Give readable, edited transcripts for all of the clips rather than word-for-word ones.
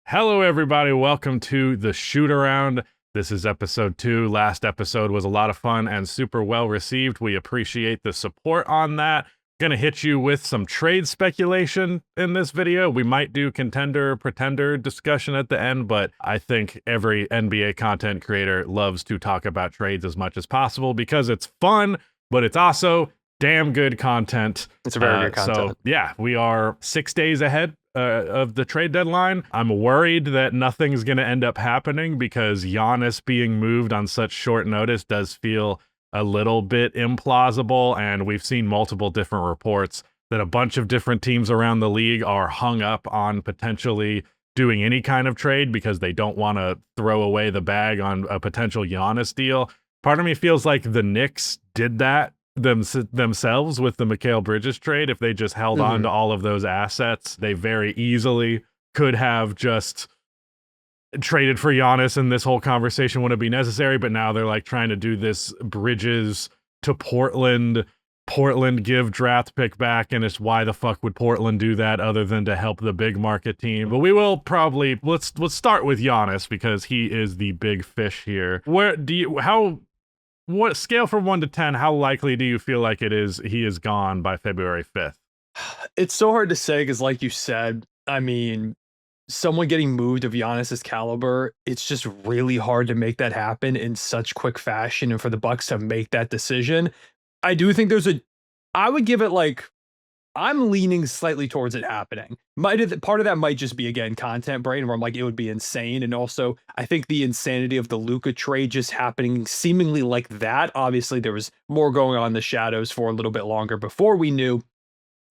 Hello, everybody. Welcome to the Shootaround. This is episode 2. Last episode was a lot of fun and super well received. We appreciate the support on that. Gonna hit you with some trade speculation in this video. We might do contender pretender discussion at the end, but I think every NBA content creator loves to talk about trades as much as possible because it's fun, but it's also damn good content. It's a very good content. So yeah, we are 6 days ahead of the trade deadline. I'm worried that nothing's going to end up happening because Giannis being moved on such short notice does feel a little bit implausible, and we've seen multiple different reports that a bunch of different teams around the league are hung up on potentially doing any kind of trade because they don't want to throw away the bag on a potential Giannis deal. Part of me feels like the Knicks did that themselves with the Mikal Bridges trade. If they just held on to all of those assets, they very easily could have just traded for Giannis and this whole conversation wouldn't be necessary. But now they're like trying to do this Bridges to Portland give draft pick back, and it's why the fuck would Portland do that other than to help the big market team? But we will probably let's start with Giannis because he is the big fish here. What scale from 1 to 10, how likely do you feel like it is he is gone by February 5th? It's so hard to say because, like you said, I mean, someone getting moved of Giannis's caliber, it's just really hard to make that happen in such quick fashion, and for the Bucks to make that decision. I do think I would give it I'm leaning slightly towards it happening. Part of that might just be, again, content brain, where I'm like, it would be insane. And also, I think the insanity of the Luka trade just happening seemingly like that. Obviously, there was more going on in the shadows for a little bit longer before we knew.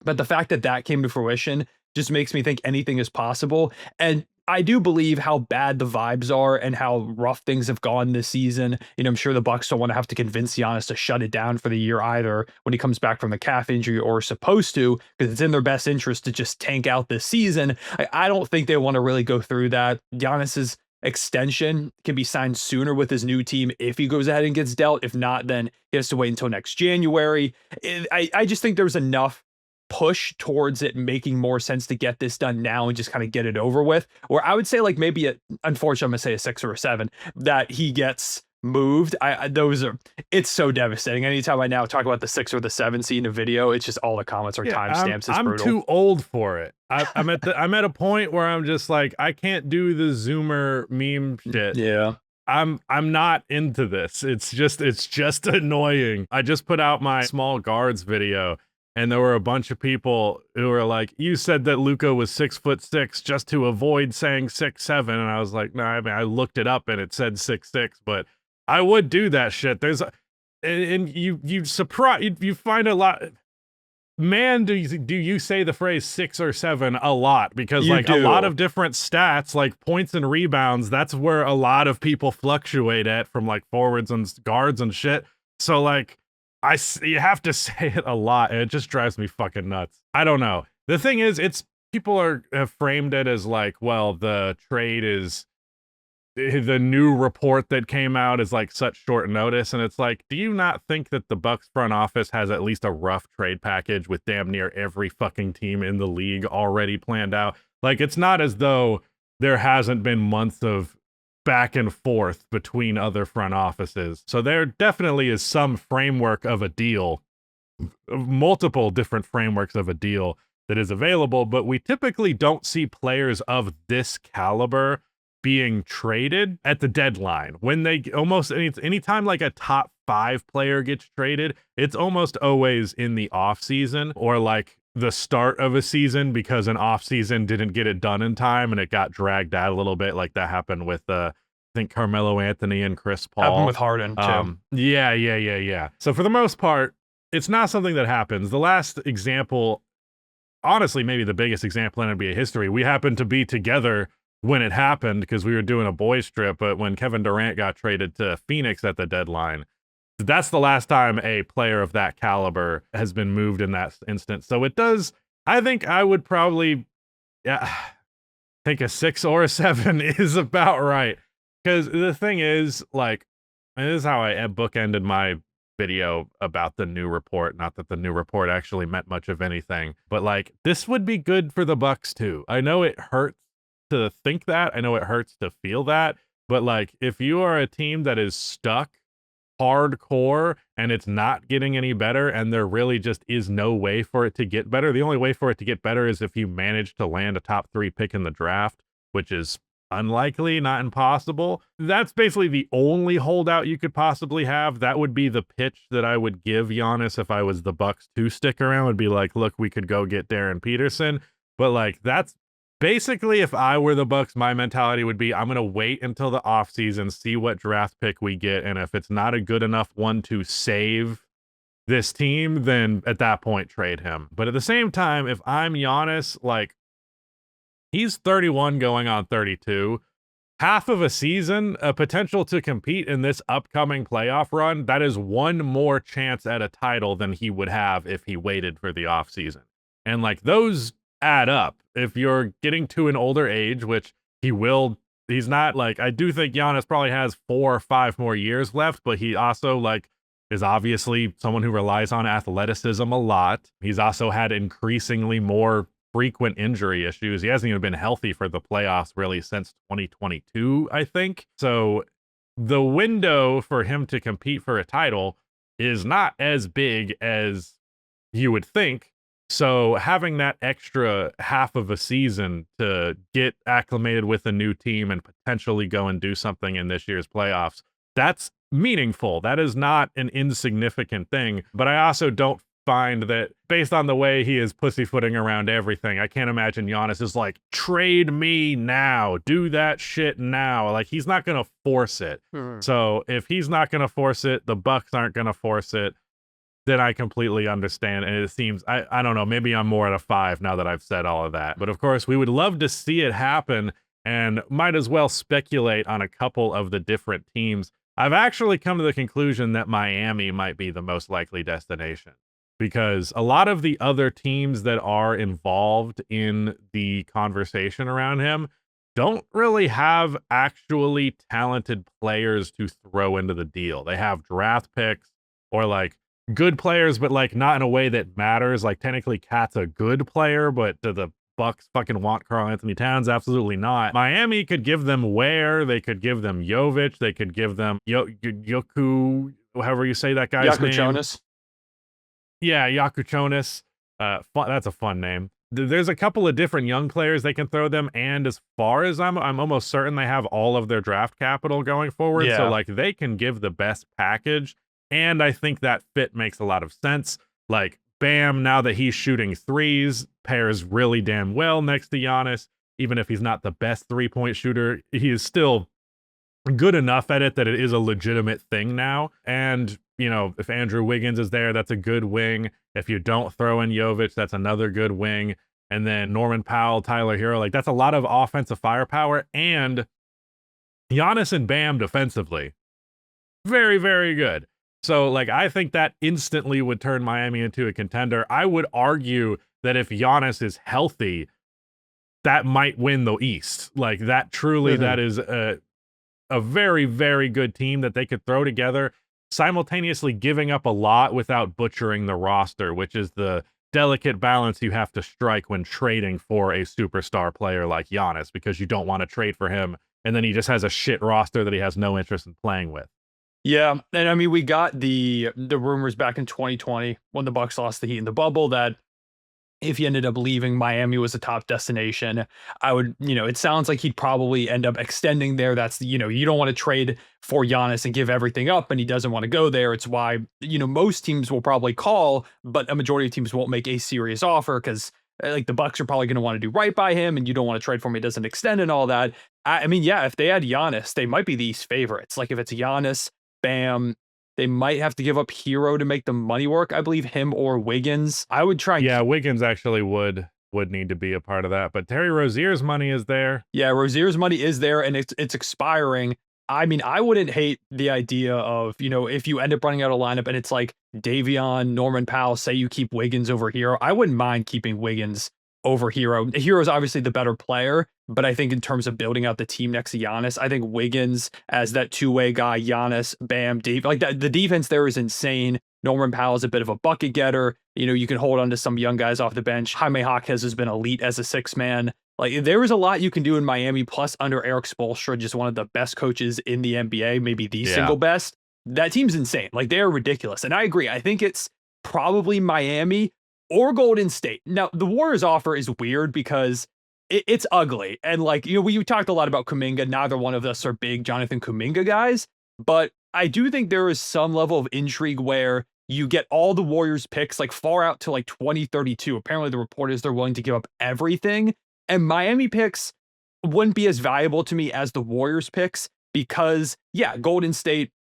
But the fact that that came to fruition just makes me think anything is possible. And I do believe how bad the vibes are and how rough things have gone this season. I'm sure the Bucks don't want to have to convince Giannis to shut it down for the year either when he comes back from the calf injury, or supposed to, because it's in their best interest to just tank out this season. I don't think they want to really go through that. Giannis's extension can be signed sooner with his new team if he goes ahead and gets dealt. If not, then he has to wait until next January. I just think there's enough push towards it making more sense to get this done now and just kind of get it over with. Or I would say maybe unfortunately I'm gonna say a 6 or a 7 that he gets moved. It's so devastating. Anytime I now talk about the 6 or the 7 seed in a video, it's just all the comments are timestamps. It's brutal. I'm too old for it. I'm at a point where I'm just like, I can't do the Zoomer meme shit. Yeah. I'm not into this. It's just annoying. I just put out my small guards video, and there were a bunch of people who were like, you said that Luka was 6'6" just to avoid saying 6'7", and I was like, no, I mean, I looked it up and it said 6'6", but I would do that shit. And you find a lot. Man, do you say the phrase 6 or 7 a lot? Because a lot of different stats, like points and rebounds, that's where a lot of people fluctuate at, from forwards and guards and shit. So you have to say it a lot, and it just drives me fucking nuts. I don't know. The thing is, people have framed it as well, the trade is the new report that came out is such short notice, and it's do you not think that the Bucks front office has at least a rough trade package with damn near every fucking team in the league already planned out? It's not as though there hasn't been months of back and forth between other front offices. So there definitely is some framework of a deal, multiple different frameworks of a deal that is available, but we typically don't see players of this caliber being traded at the deadline. When they anytime a top 5 player gets traded, it's almost always in the off season or the start of a season, because an off season didn't get it done in time and it got dragged out a little bit. That happened with I think Carmelo Anthony and Chris Paul. Happened with Harden too. Yeah. So for the most part, it's not something that happens. The last example, honestly, maybe the biggest example in NBA history, we happened to be together when it happened because we were doing a boys trip, but when Kevin Durant got traded to Phoenix at the deadline, that's the last time a player of that caliber has been moved in that instance. So it does, I think I would probably think a 6 or a 7 is about right. Because the thing is, and this is how I bookended my video about the new report. Not that the new report actually meant much of anything, but this would be good for the Bucks too. I know it hurts to think that. I know it hurts to feel that. But like, if you are a team that is stuck hardcore and it's not getting any better and there really just is no way for it to get better, the only way for it to get better is if you manage to land a top 3 pick in the draft, which is unlikely, not impossible. That's basically the only holdout you could possibly have. That would be the pitch that I would give Giannis if I was the Bucks to stick around, would be like, look, we could go get Darren Peterson. But like, that's basically, if I were the Bucks, my mentality would be, I'm going to wait until the offseason, see what draft pick we get, and if it's not a good enough one to save this team, then at that point, trade him. But at the same time, if I'm Giannis, like, he's 31 going on 32. Half of a season, a potential to compete in this upcoming playoff run, that is one more chance at a title than he would have if he waited for the offseason. And like, those add up. If you're getting to an older age, which he will, he's not like, I do think Giannis probably has 4 or 5 more years left, but he also like is obviously someone who relies on athleticism a lot. He's also had increasingly more frequent injury issues. He hasn't even been healthy for the playoffs really since 2022, I think. So the window for him to compete for a title is not as big as you would think. So having that extra half of a season to get acclimated with a new team and potentially go and do something in this year's playoffs, that's meaningful. That is not an insignificant thing. But I also don't find that, based on the way he is pussyfooting around everything, I can't imagine Giannis is like, trade me now, do that shit now. Like, he's not going to force it. So if he's not going to force it, the Bucks aren't going to force it, then I completely understand. And it seems, I don't know, maybe I'm more at a 5 now that I've said all of that. But of course, we would love to see it happen and might as well speculate on a couple of the different teams. I've actually come to the conclusion that Miami might be the most likely destination, because a lot of the other teams that are involved in the conversation around him don't really have actually talented players to throw into the deal. They have draft picks or like good players, but like not in a way that matters. Like, technically Cat's a good player, but do the Bucks fucking want Karl Anthony Towns? Absolutely not. Miami could give them Ware, they could give them Jovic, they could give them Yoku, however you say that guy's name. Jonas. Yeah, Yakuchonis. That's a fun name. There's a couple of different young players they can throw them, and as far as I'm almost certain they have all of their draft capital going forward. Yeah. So like, they can give the best package. And I think that fit makes a lot of sense. Like, Bam, now that he's shooting threes, pairs really damn well next to Giannis. Even if he's not the best 3-point shooter, he is still good enough at it that it is a legitimate thing now. And, you know, if Andrew Wiggins is there, that's a good wing. If you don't throw in Jovic, that's another good wing. And then Norman Powell, Tyler Hero, like, that's a lot of offensive firepower. And Giannis and Bam defensively, very, very good. So, like, I think that instantly would turn Miami into a contender. I would argue that if Giannis is healthy, that might win the East. Like, that truly, that is a very, very good team that they could throw together, simultaneously giving up a lot without butchering the roster, which is the delicate balance you have to strike when trading for a superstar player like Giannis, because you don't want to trade for him and then he just has a shit roster that he has no interest in playing with. Yeah, and I mean, we got the rumors back in 2020 when the Bucks lost the Heat in the bubble that if he ended up leaving, Miami was a top destination. I would, it sounds like he'd probably end up extending there. That's, you don't want to trade for Giannis and give everything up, and he doesn't want to go there. It's why, most teams will probably call, but a majority of teams won't make a serious offer because, like, the Bucks are probably going to want to do right by him, and you don't want to trade for him. He doesn't extend and all that. I mean, yeah, if they had Giannis, they might be the East favorites. Like, if it's Giannis, Bam, they might have to give up Hero to make the money work. I believe him or Wiggins. I would try. Yeah, Wiggins actually would need to be a part of that. But Terry Rozier's money is there. Yeah, Rozier's money is there, and it's expiring. I mean, I wouldn't hate the idea of, if you end up running out of lineup and it's like Davion, Norman Powell, say you keep Wiggins over Hero. I wouldn't mind keeping Wiggins over Hero. Hero's obviously the better player, but I think in terms of building out the team next to Giannis, I think Wiggins as that two-way guy, Giannis, Bam, Dave, like that, the defense there is insane. Norman Powell's a bit of a bucket getter. You can hold on to some young guys off the bench. Jaime Jaquez has been elite as a 6-man. Like there is a lot you can do in Miami. Plus, under Eric Spoelstra, just one of the best coaches in the NBA, maybe the Yeah. single best. That team's insane. Like they are ridiculous. And I agree. I think it's probably Miami or Golden State. Now, the Warriors offer is weird because it's ugly. And like, we talked a lot about Kuminga. Neither one of us are big Jonathan Kuminga guys, but I do think there is some level of intrigue where you get all the Warriors picks like far out to like 2032. Apparently, the report is they're willing to give up everything. And Miami picks wouldn't be as valuable to me as the Warriors picks because, yeah, Golden State,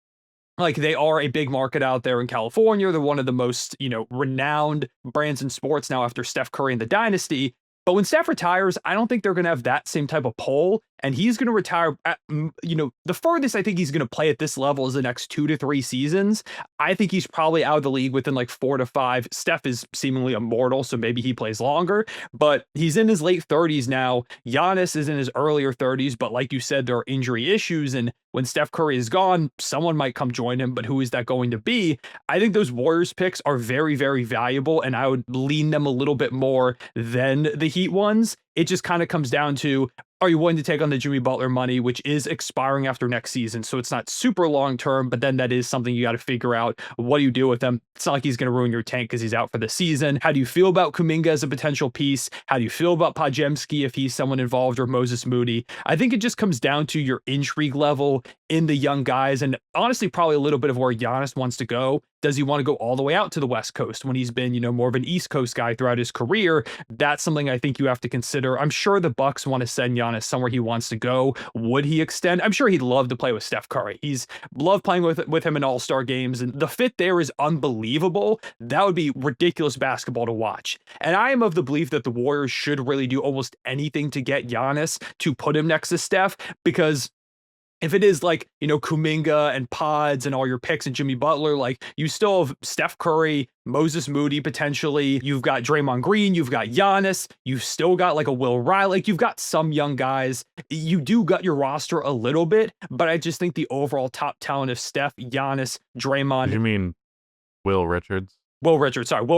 like they are a big market out there in California. They're one of the most, renowned brands in sports now after Steph Curry and the dynasty. But when Steph retires, I don't think they're going to have that same type of pull. And he's going to retire at, the furthest I think he's going to play at this level is the next 2 to 3 seasons. I think he's probably out of the league within like 4 to 5. Steph is seemingly immortal, so maybe he plays longer, but he's in his late 30s now. Giannis is in his earlier 30s, but like you said, there are injury issues. And when Steph Curry is gone, someone might come join him, but who is that going to be? I think those Warriors picks are very, very valuable, and I would lean them a little bit more than the Heat ones. It just kind of comes down to, are you willing to take on the Jimmy Butler money, which is expiring after next season? So it's not super long term, but then that is something you got to figure out. What do you do with them? It's not like he's going to ruin your tank because he's out for the season. How do you feel about Kuminga as a potential piece? How do you feel about Podziemski if he's someone involved, or Moses Moody? I think it just comes down to your intrigue level in the young guys, and honestly, probably a little bit of where Giannis wants to go. Does he want to go all the way out to the West Coast when he's been, more of an East Coast guy throughout his career? That's something I think you have to consider. I'm sure the Bucks want to send Giannis somewhere he wants to go. Would he extend? I'm sure he'd love to play with Steph Curry. He's loved playing with him in All-Star games, and the fit there is unbelievable. That would be ridiculous basketball to watch. And I am of the belief that the Warriors should really do almost anything to get Giannis to put him next to Steph, because if it is like, Kuminga and Pods and all your picks and Jimmy Butler, like you still have Steph Curry, Moses Moody, potentially. You've got Draymond Green, you've got Giannis, you've still got like a Will Riley, like you've got some young guys. You do got your roster a little bit, but I just think the overall top talent of Steph, Giannis, Draymond. You mean Will Richards? Will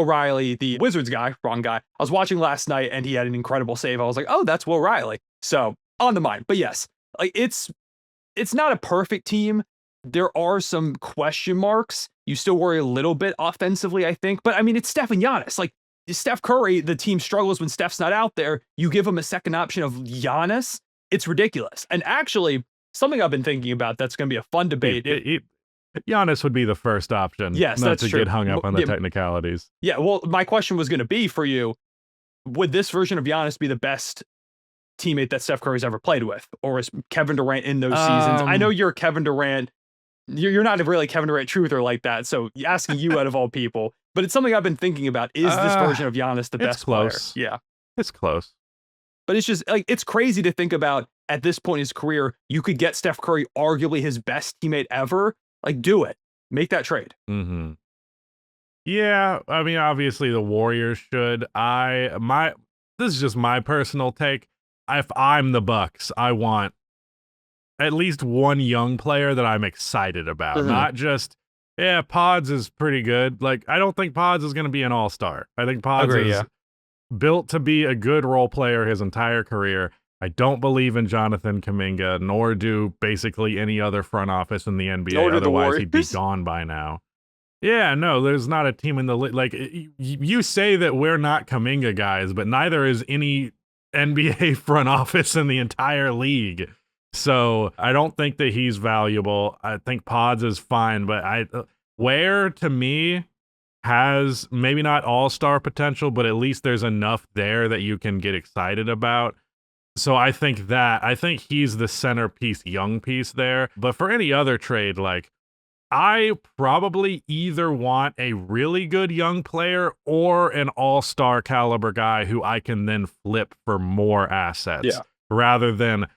Riley, the Wizards guy, wrong guy. I was watching last night and he had an incredible save. I was like, oh, that's Will Riley. So on the mind, but yes, like it's not a perfect team. There are some question marks. You still worry a little bit offensively, I think. But I mean, it's Steph and Giannis. Like Steph Curry, the team struggles when Steph's not out there. You give him a second option of Giannis. It's ridiculous. And actually, something I've been thinking about that's going to be a fun debate. Giannis would be the first option. Yes, not that's to true. Get hung up on the technicalities. Yeah, well, my question was going to be for you, would this version of Giannis be the best teammate that Steph Curry's ever played with, or is Kevin Durant in those seasons? I know you're Kevin Durant. You're not a really Kevin Durant truther like that, so asking you out of all people, but it's something I've been thinking about. Is this version of Giannis the best close. player? Yeah, it's close. But it's just like, it's crazy to think about at this point in his career, you could get Steph Curry, arguably his best teammate ever. Like, do it. Make that trade. Mm-hmm. Yeah, I mean, obviously the Warriors should. This is just my personal take. If I'm the Bucks, I want at least one young player that I'm excited about. Mm-hmm. Not just, Pods is pretty good. Like, I don't think Pods is going to be an all-star. I think Pods is built to be a good role player his entire career. I don't believe in Jonathan Kuminga, nor do basically any other front office in the NBA. Otherwise, he'd be gone by now. Yeah, no, there's not a team in the league. Like, you say that we're not Kuminga guys, but neither is any NBA front office in the entire league. So I don't think that he's valuable. I think Pods is fine, but Ware to me has maybe not all-star potential, but at least there's enough there that you can get excited about. So I think he's the centerpiece, young piece there. But for any other trade, like, I probably either want a really good young player or an all-star caliber guy who I can then flip for more assets rather than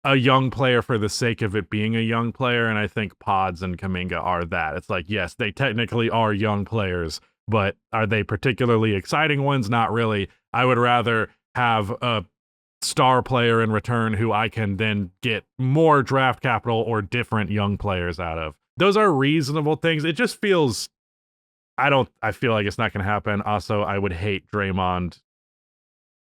a young player for the sake of it being a young player. And I think Pods and Kuminga are that. It's like, yes, they technically are young players, but are they particularly exciting ones? Not really. I would rather have a star player in return who I can then get more draft capital or different young players out of. Those are reasonable things. It just feels, I feel like it's not going to happen. Also, I would hate Draymond.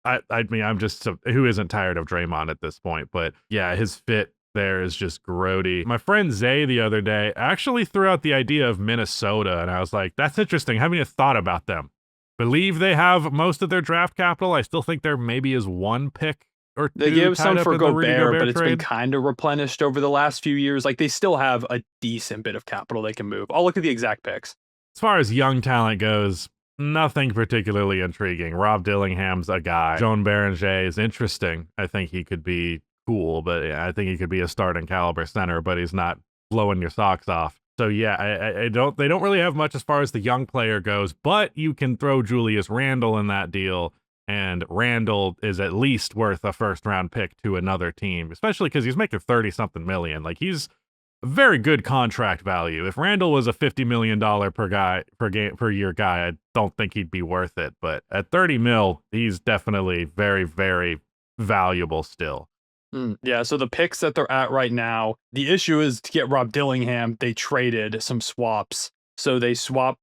I mean, I'm just who isn't tired of Draymond at this point? But yeah, his fit there is just grody. My friend Zay the other day actually threw out the idea of Minnesota, and I was like, that's interesting. Haven't you thought about them? Believe they have most of their draft capital. I still think there maybe is one pick or They two gave tied some up for in the Rudy Gobert, but it's been trade. kind of replenished over the last few years. Like they still have a decent bit of capital they can move. I'll look at the exact picks. As far as young talent goes, nothing particularly intriguing. Rob Dillingham's a guy. Joan Berenger is interesting. I think he could be cool, but I think he could be a starting caliber center, but he's not blowing your socks off. So yeah, I don't. They don't really have much as far as the young player goes, but you can throw Julius Randle in that deal, and Randle is at least worth a first-round pick to another team, especially because he's making 30-something million. Like he's a very good contract value. If Randle was a $50 million per year guy, I don't think he'd be worth it. But at 30 mil, he's definitely very, very valuable still. Yeah, so the picks that they're at right now, the issue is to get Rob Dillingham, they traded some swaps. So they swap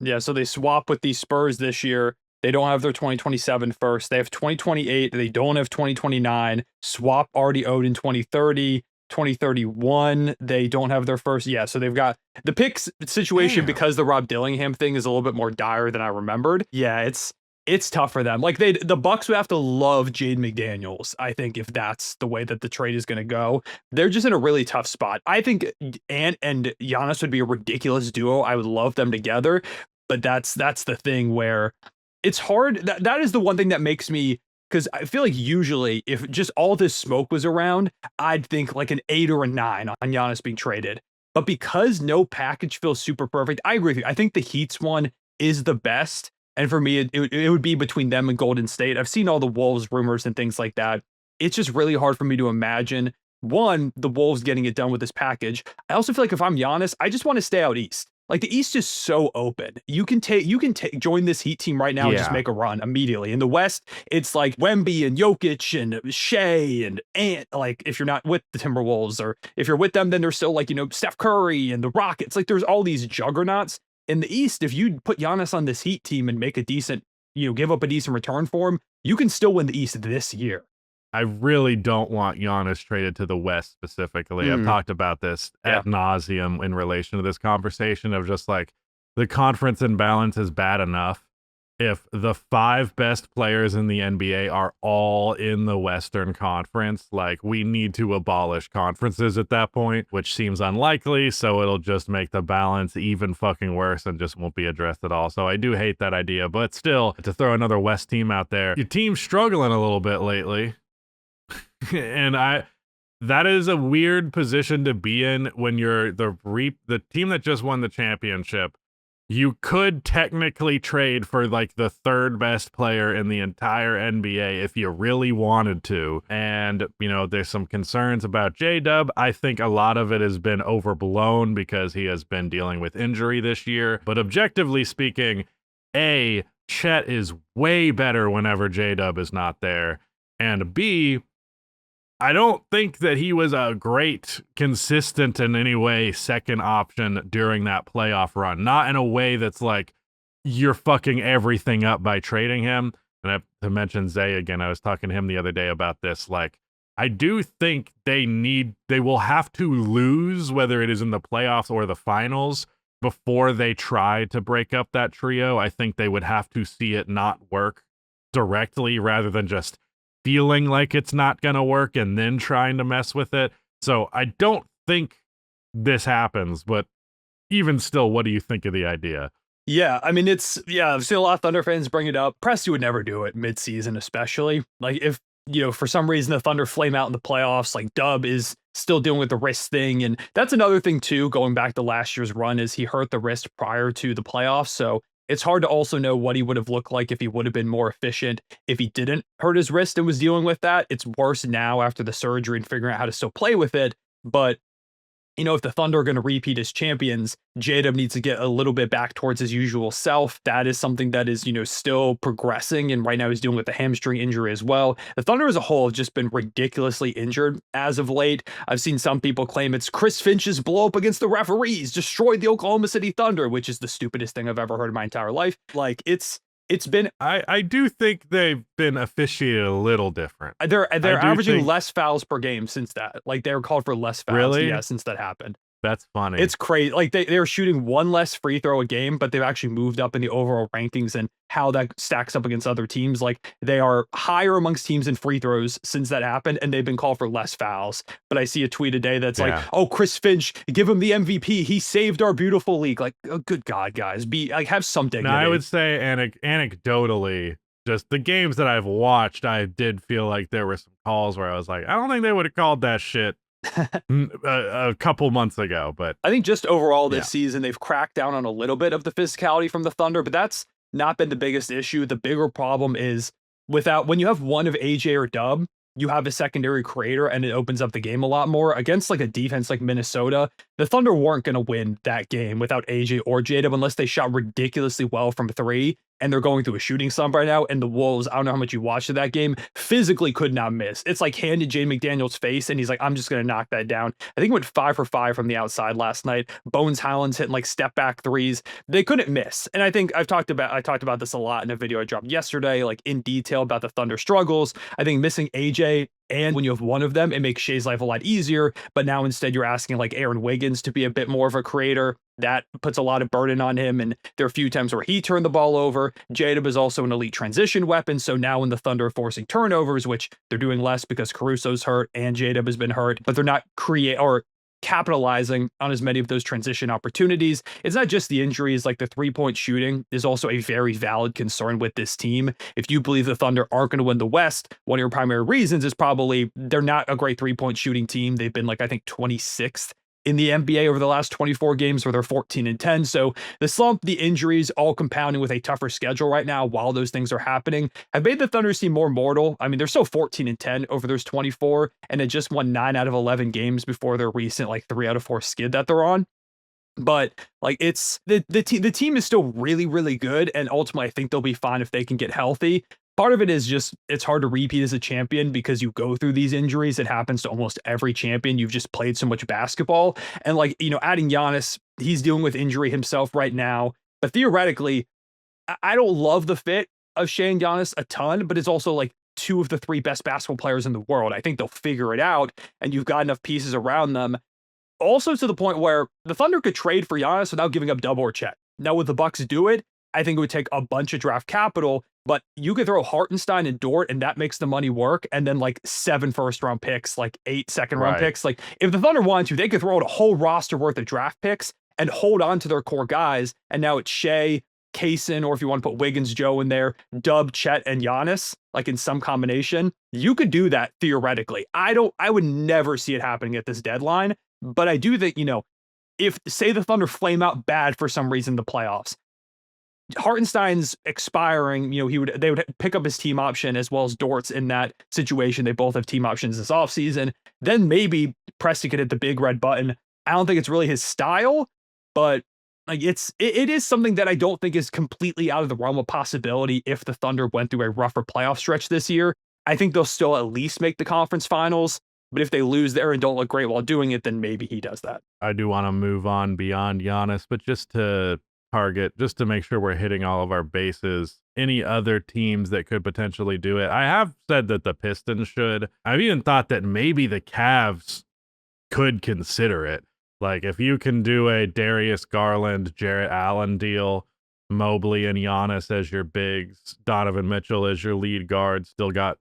with the Spurs this year. They don't have their 2027 first. They have 2028. They don't have 2029. Swap already owed in 2030. 2031, they don't have their first. Yeah, so they've got the picks situation. Damn. Because the Rob Dillingham thing is a little bit more dire than I remembered. Yeah, it's tough for them. Like the Bucks would have to love Jade McDaniels, I think, if that's the way that the trade is going to go. They're just in a really tough spot. I think Ant and Giannis would be a ridiculous duo. I would love them together, but that's the thing where it's hard. That is the one thing that makes me, because I feel like usually if just all this smoke was around, I'd think like an 8 or a 9 on Giannis being traded. But because no package feels super perfect, I agree with you. I think the Heat's one is the best. And for me, it would be between them and Golden State. I've seen all the Wolves rumors and things like that. It's just really hard for me to imagine, one, the Wolves getting it done with this package. I also feel like if I'm Giannis, I just want to stay out east. Like the East is so open. You can join this Heat team right now and just make a run immediately. In the West, it's like Wemby and Jokic and Shea and Ant. Like if you're not with the Timberwolves, or if you're with them, then there's still like, Steph Curry and the Rockets. Like there's all these juggernauts. In the East, if you put Giannis on this Heat team and make a decent, give up a decent return for him, you can still win the East this year. I really don't want Giannis traded to the West specifically. I've talked about this ad nauseum in relation to this conversation of just like the conference imbalance is bad enough. If the 5 best players in the NBA are all in the Western Conference, like we need to abolish conferences at that point, which seems unlikely. So it'll just make the balance even fucking worse and just won't be addressed at all. So I do hate that idea, but still, to throw another West team out there, your team's struggling a little bit lately. And that is a weird position to be in when you're the team that just won the championship. You could technically trade for like the 3rd best player in the entire NBA if you really wanted to. And, there's some concerns about J-Dub. I think a lot of it has been overblown because he has been dealing with injury this year. But objectively speaking, A, Chet is way better whenever J-Dub is not there. And B, I don't think that he was a great, consistent in any way second option during that playoff run. Not in a way that's like you're fucking everything up by trading him. And I have to mention Zay again. I was talking to him the other day about this. Like, I do think they will have to lose, whether it is in the playoffs or the finals, before they try to break up that trio. I think they would have to see it not work directly rather than just feeling like it's not going to work and then trying to mess with it. So I don't think this happens, but even still, what do you think of the idea? Yeah, I mean, I've seen a lot of Thunder fans bring it up. Presti would never do it mid-season, especially. Like if, for some reason the Thunder flame out in the playoffs, like Dub is still dealing with the wrist thing. And that's another thing too, going back to last year's run, is he hurt the wrist prior to the playoffs. So it's hard to also know what he would have looked like if he would have been more efficient if he didn't hurt his wrist and was dealing with that. It's worse now after the surgery and figuring out how to still play with it. But, if the Thunder are going to repeat as champions, J-Dub needs to get a little bit back towards his usual self. That is something that is, still progressing. And right now he's dealing with the hamstring injury as well. The Thunder as a whole have just been ridiculously injured as of late. I've seen some people claim it's Chris Finch's blow up against the referees destroyed the Oklahoma City Thunder, which is the stupidest thing I've ever heard in my entire life. Like, it's It's been I do think they've been officiated a little different. they're I do averaging think less fouls per game since that. Like, they were called for less fouls, yeah, really? since that happened. That's funny. It's crazy. Like, they were shooting one less free throw a game, but they've actually moved up in the overall rankings and how that stacks up against other teams. Like, they are higher amongst teams in free throws since that happened, and they've been called for less fouls. But I see a tweet today that's like, Yeah. "Oh, Chris Finch, give him the MVP. He saved our beautiful league." Like, oh, good God, guys, be like, have some Now, I dignity. would say anecdotally, just the games that I've watched, I did feel like there were some calls where I was like, I don't think they would have called that shit a couple months ago, but I think just overall this yeah. season, they've cracked down on a little bit of the physicality from the Thunder, but that's not been the biggest issue. The bigger problem is when you have one of AJ or Dub, you have a secondary creator and it opens up the game a lot more. Against like a defense like Minnesota, the Thunder weren't going to win that game without AJ or J-Dub unless they shot ridiculously well from three. And they're going through a shooting slump right now. And the Wolves, I don't know how much you watched of that game, physically could not miss. It's like handed Jay McDaniels face, and he's like, I'm just going to knock that down. I think he went 5 for 5 from the outside last night. Bones Highlands hitting like step back threes. They couldn't miss. And I think I talked about this a lot in a video I dropped yesterday, like in detail about the Thunder struggles. I think missing AJ, and when you have one of them, it makes Shay's life a lot easier. But now instead you're asking like Aaron Wiggins to be a bit more of a creator. That puts a lot of burden on him. And there are a few times where he turned the ball over. J-Dub is also an elite transition weapon. So now when the Thunder are forcing turnovers, which they're doing less because Caruso's hurt and J-Dub has been hurt, but they're not capitalizing on as many of those transition opportunities. It's not just the injuries, like the three-point shooting is also a very valid concern with this team. If you believe the Thunder aren't going to win the West, one of your primary reasons is probably they're not a great three-point shooting team. They've been like, I think 26th in the NBA over the last 24 games where they're 14-10. So the slump, the injuries, all compounding with a tougher schedule right now while those things are happening, have made the Thunder seem more mortal. I mean, they're still 14-10 over those 24, and it just won 9 out of 11 games before their recent like 3 out of 4 skid that they're on. But like it's the team is still really, really good. And ultimately, I think they'll be fine if they can get healthy. Part of it is just it's hard to repeat as a champion because you go through these injuries. It happens to almost every champion. You've just played so much basketball. And like, adding Giannis, he's dealing with injury himself right now. But theoretically, I don't love the fit of Shea and Giannis a ton, but it's also like two of the three best basketball players in the world. I think they'll figure it out, and you've got enough pieces around them. Also to the point where the Thunder could trade for Giannis without giving up Dub or Chet. Now, would the Bucks do it? I think it would take a bunch of draft capital, but you could throw Hartenstein and Dort, and that makes the money work. And then like 7 first-round picks, like 8 second-round Right. picks. Like if the Thunder wanted to, they could throw out a whole roster worth of draft picks and hold on to their core guys. And now it's Shea, Kaysen, or if you want to put Wiggins, Joe in there, Dub, Chet, and Giannis, like in some combination. You could do that theoretically. I would never see it happening at this deadline, but I do think, if say the Thunder flame out bad for some reason in the playoffs, Hartenstein's expiring, they would pick up his team option as well as Dort's in that situation. They both have team options this offseason. Then maybe Presti could hit the big red button. I don't think it's really his style, but like it is something that I don't think is completely out of the realm of possibility if the Thunder went through a rougher playoff stretch this year. I think they'll still at least make the conference finals. But if they lose there and don't look great while doing it, then maybe he does that. I do want to move on beyond Giannis, but just to make sure we're hitting all of our bases, any other teams that could potentially do it. I have said that the Pistons should. I've even thought that maybe the Cavs could consider it. Like if you can do a Darius Garland, Jarrett Allen deal, Mobley and Giannis as your bigs, Donovan Mitchell as your lead guard, still got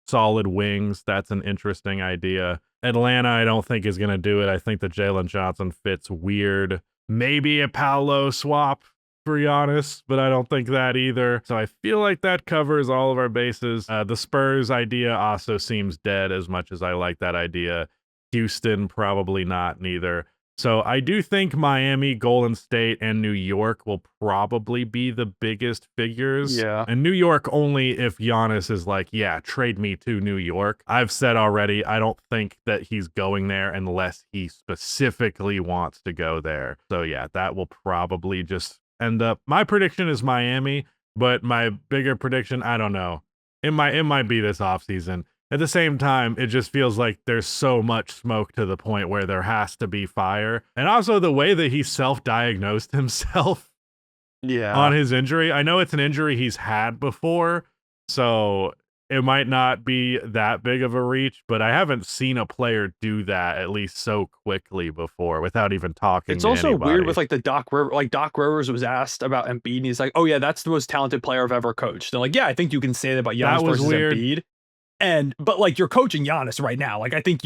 solid wings. That's an interesting idea. Atlanta, I don't think is going to do it. I think the Jalen Johnson fits weird. Maybe a Paolo swap for Giannis, but I don't think that either. So I feel like that covers all of our bases. The Spurs idea also seems dead as much as I like that idea. Houston, probably not, neither. So I do think Miami, Golden State, and New York will probably be the biggest figures. Yeah. And New York only if Giannis is like, yeah, trade me to New York. I've said already, I don't think that he's going there unless he specifically wants to go there. So yeah, that will probably just end up. My prediction is Miami, but my bigger prediction, I don't know. It might be this offseason. At the same time, it just feels like there's so much smoke to the point where there has to be fire. And also the way that he self-diagnosed himself Yeah. on his injury. I know it's an injury he's had before, so it might not be that big of a reach, but I haven't seen a player do that at least so quickly before without even talking It's to also weird with anybody. like the Doc Rivers was asked about Embiid, and he's like, "Oh yeah, that's the most talented player I've ever coached." They're like, "Yeah, I think you can say that about That Giannis was versus weird. Embiid." But like you're coaching Giannis right now. Like I think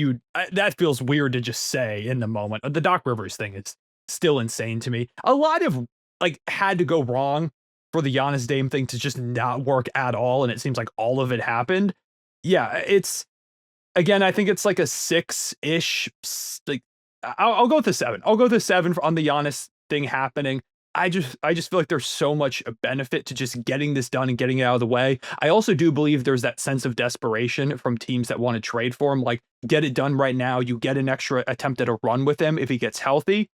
that feels weird to just say in the moment. The Doc Rivers thing is still insane to me. A lot of like had to go wrong for the Giannis Dame thing to just not work at all, and it seems like all of it happened. Yeah, it's again, I think it's like a 6-ish. Like I'll go with the 7. I'll go with the 7 on the Giannis thing happening. I just feel like there's so much benefit to just getting this done and getting it out of the way. I also do believe there's that sense of desperation from teams that want to trade for him. Like, get it done right now. You get an extra attempt at a run with him if he gets healthy.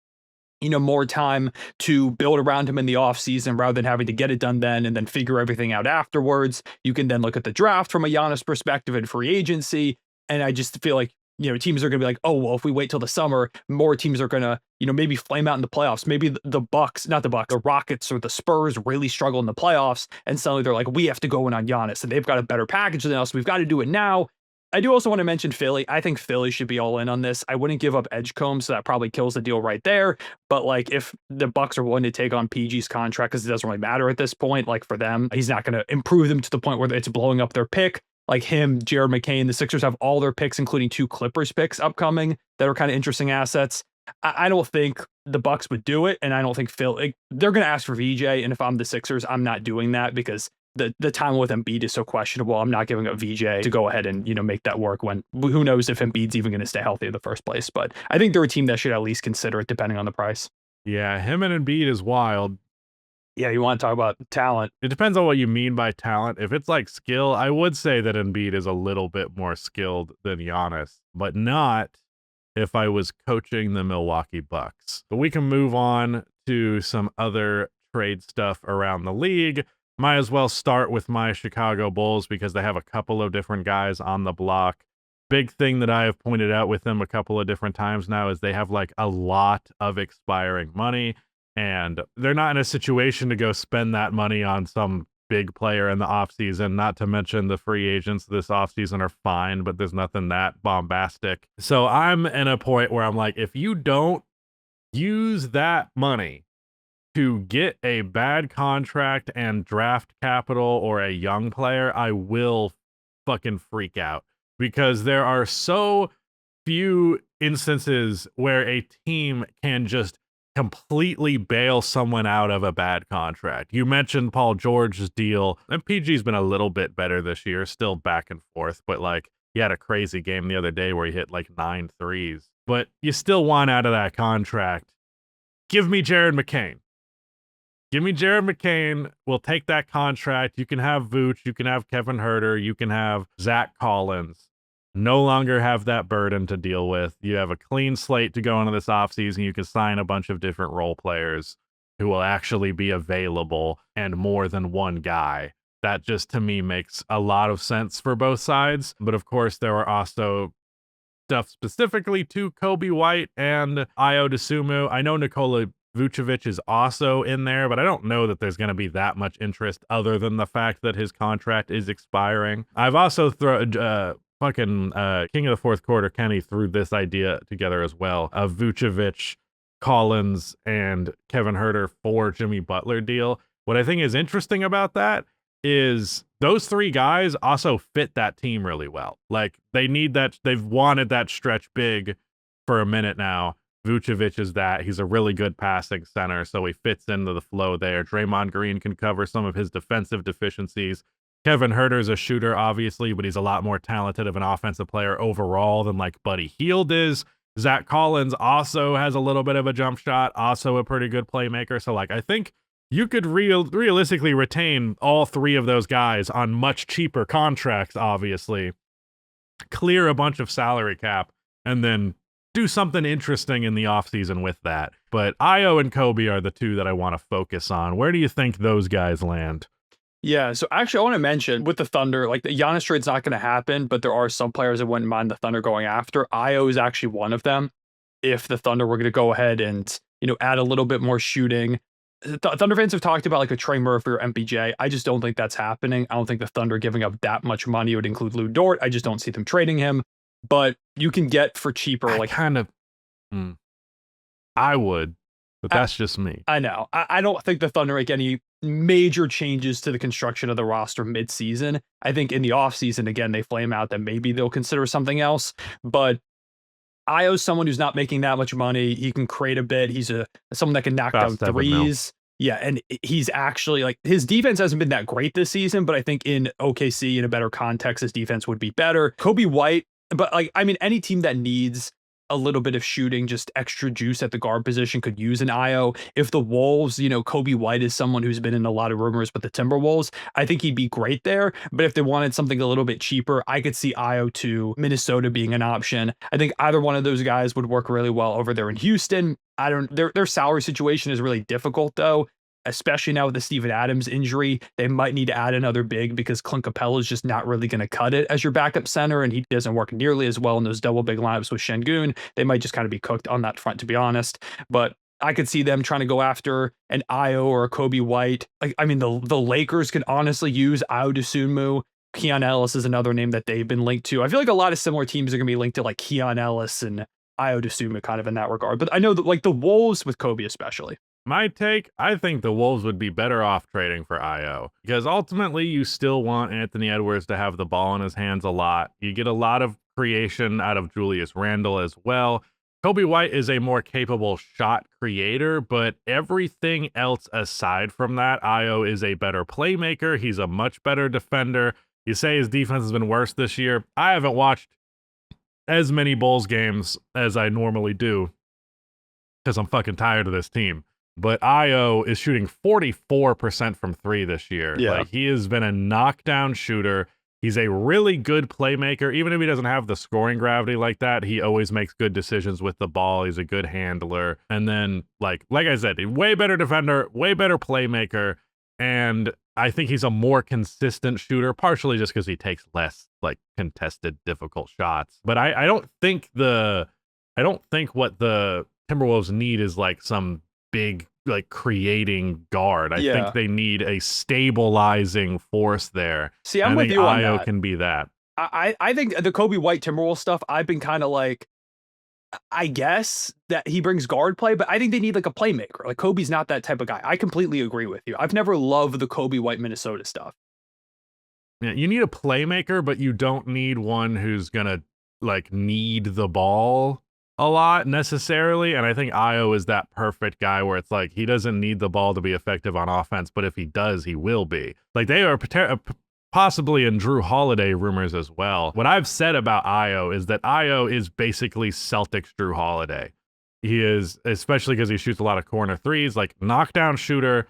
More time to build around him in the offseason rather than having to get it done then and then figure everything out afterwards. You can then look at the draft from a Giannis perspective and free agency. And I just feel like, teams are going to be like, oh, well, if we wait till the summer, more teams are going to, maybe flame out in the playoffs. Maybe the Bucks, not the Bucks, the Rockets or the Spurs really struggle in the playoffs. And suddenly they're like, we have to go in on Giannis and they've got a better package than us. We've got to do it now. I do also want to mention Philly. I think Philly should be all in on this. I wouldn't give up Edgecombe, so that probably kills the deal right there. But like, if the Bucks are willing to take on PG's contract, because it doesn't really matter at this point, like for them, he's not going to improve them to the point where it's blowing up their pick. Like him, Jared McCain, the Sixers have all their picks, including 2 Clippers picks upcoming that are kind of interesting assets. I don't think the Bucks would do it, and I don't think they're going to ask for VJ. And if I'm the Sixers, I'm not doing that because the time with Embiid is so questionable. I'm not giving up VJ to go ahead and make that work when who knows if Embiid's even going to stay healthy in the first place. But I think they're a team that should at least consider it depending on the price. Yeah, him and Embiid is wild. Yeah, you want to talk about talent? It depends on what you mean by talent. If it's like skill, I would say that Embiid is a little bit more skilled than Giannis, but not if I was coaching the Milwaukee Bucks. But we can move on to some other trade stuff around the league. Might as well start with my Chicago Bulls because they have a couple of different guys on the block. Big thing that I have pointed out with them a couple of different times now is they have like a lot of expiring money, and they're not in a situation to go spend that money on some big player in the offseason. Not to mention the free agents this offseason are fine, but there's nothing that bombastic. So I'm in a point where I'm like, if you don't use that money to get a bad contract and draft capital or a young player, I will fucking freak out because there are so few instances where a team can just completely bail someone out of a bad contract. You mentioned Paul George's deal, and PG's been a little bit better this year, still back and forth, but like he had a crazy game the other day where he hit like 9 threes. But you still want out of that contract. Give me Jared McCain. Give me Jared McCain. We'll take that contract. You can have Vooch. You can have Kevin Huerter. You can have Zach Collins. No longer have that burden to deal with. You have a clean slate to go into this offseason. You can sign a bunch of different role players who will actually be available and more than one guy. That just to me makes a lot of sense for both sides. But of course, there are also stuff specifically to Kobe White and Io DeSumo. I know Nikola Vucevic is also in there, but I don't know that there's going to be that much interest other than the fact that his contract is expiring. I've also thrown King of the Fourth Quarter Kenny threw this idea together as well of Vucevic, Collins, and Kevin Huerter for Jimmy Butler deal. What I think is interesting about that is those 3 guys also fit that team really well. Like they need that. They've wanted that stretch big for a minute now. Vucevic is that. He's a really good passing center, so he fits into the flow there. Draymond Green can cover some of his defensive deficiencies. Kevin Huerter's a shooter, obviously, but he's a lot more talented of an offensive player overall than like Buddy Hield is. Zach Collins also has a little bit of a jump shot, also a pretty good playmaker. So like I think you could realistically retain all 3 of those guys on much cheaper contracts, obviously. Clear a bunch of salary cap and then do something interesting in the offseason with that. But Io and Kobe are the 2 that I want to focus on. Where do you think those guys land? Yeah, so actually, I want to mention with the Thunder, like the Giannis trade's not going to happen, but there are some players that wouldn't mind the Thunder going after. Io is actually one of them. If the Thunder were going to go ahead and add a little bit more shooting, Thunder fans have talked about like a Trey Murphy or MPJ. I just don't think that's happening. I don't think the Thunder giving up that much money would include Lou Dort. I just don't see them trading him. But you can get for cheaper, I like kind of, I would, but that's just me. I know. I don't think the Thunder make any major changes to the construction of the roster mid-season. I think in the offseason, again, they flame out that maybe they'll consider something else. But Io's someone who's not making that much money. He can create a bit. He's someone that can knock down threes. Yeah, and he's actually like his defense hasn't been that great this season, but I think in OKC in a better context, his defense would be better. Kobe White, but like I mean, any team that needs a little bit of shooting, just extra juice at the guard position could use an Io. If the Wolves, Kobe White is someone who's been in a lot of rumors with the Timberwolves, I think he'd be great there. But if they wanted something a little bit cheaper, I could see Io to Minnesota being an option. I think either one of those guys would work really well over there in Houston. Their salary situation is really difficult though, especially now with the Steven Adams injury. They might need to add another big because Clint Capella is just not really going to cut it as your backup center, and he doesn't work nearly as well in those double big lineups with Şengün. They might just kind of be cooked on that front, to be honest. But I could see them trying to go after an Io or a Kobe White. Like, I mean, the Lakers could honestly use Io DeSunmu. Keon Ellis is another name that they've been linked to. I feel like a lot of similar teams are going to be linked to like Keon Ellis and Io DeSunmu kind of in that regard. But I know that like the Wolves with Kobe especially. My take, I think the Wolves would be better off trading for Io because ultimately you still want Anthony Edwards to have the ball in his hands a lot. You get a lot of creation out of Julius Randle as well. Kobe White is a more capable shot creator, but everything else aside from that, Io is a better playmaker. He's a much better defender. You say his defense has been worse this year. I haven't watched as many Bulls games as I normally do because I'm fucking tired of this team. But Io is shooting 44% from three this year. Yeah. Like, he has been a knockdown shooter. He's a really good playmaker. Even if he doesn't have the scoring gravity like that, he always makes good decisions with the ball. He's a good handler. And then, like I said, way better defender, way better playmaker. And I think he's a more consistent shooter, partially just because he takes less like contested, difficult shots. But I don't think what the Timberwolves need is like some big like creating guard. I think they need a stabilizing force there. See, I'm with you on Io that. can be that. I think the Kobe White Timberwolves stuff, I've been kind of like, I guess that he brings guard play, but I think they need like a playmaker. Like Kobe's not that type of guy. I completely agree with you. I've never loved the Kobe White Minnesota stuff. Yeah, you need a playmaker, but you don't need one who's gonna like need the ball a lot necessarily. And I think Io is that perfect guy where it's like he doesn't need the ball to be effective on offense, but if he does, he will be. Like they are possibly in Drew Holiday rumors as well. What I've said about Io is that Io is basically Celtics Drew Holiday. He is, especially because he shoots a lot of corner threes, like knockdown shooter,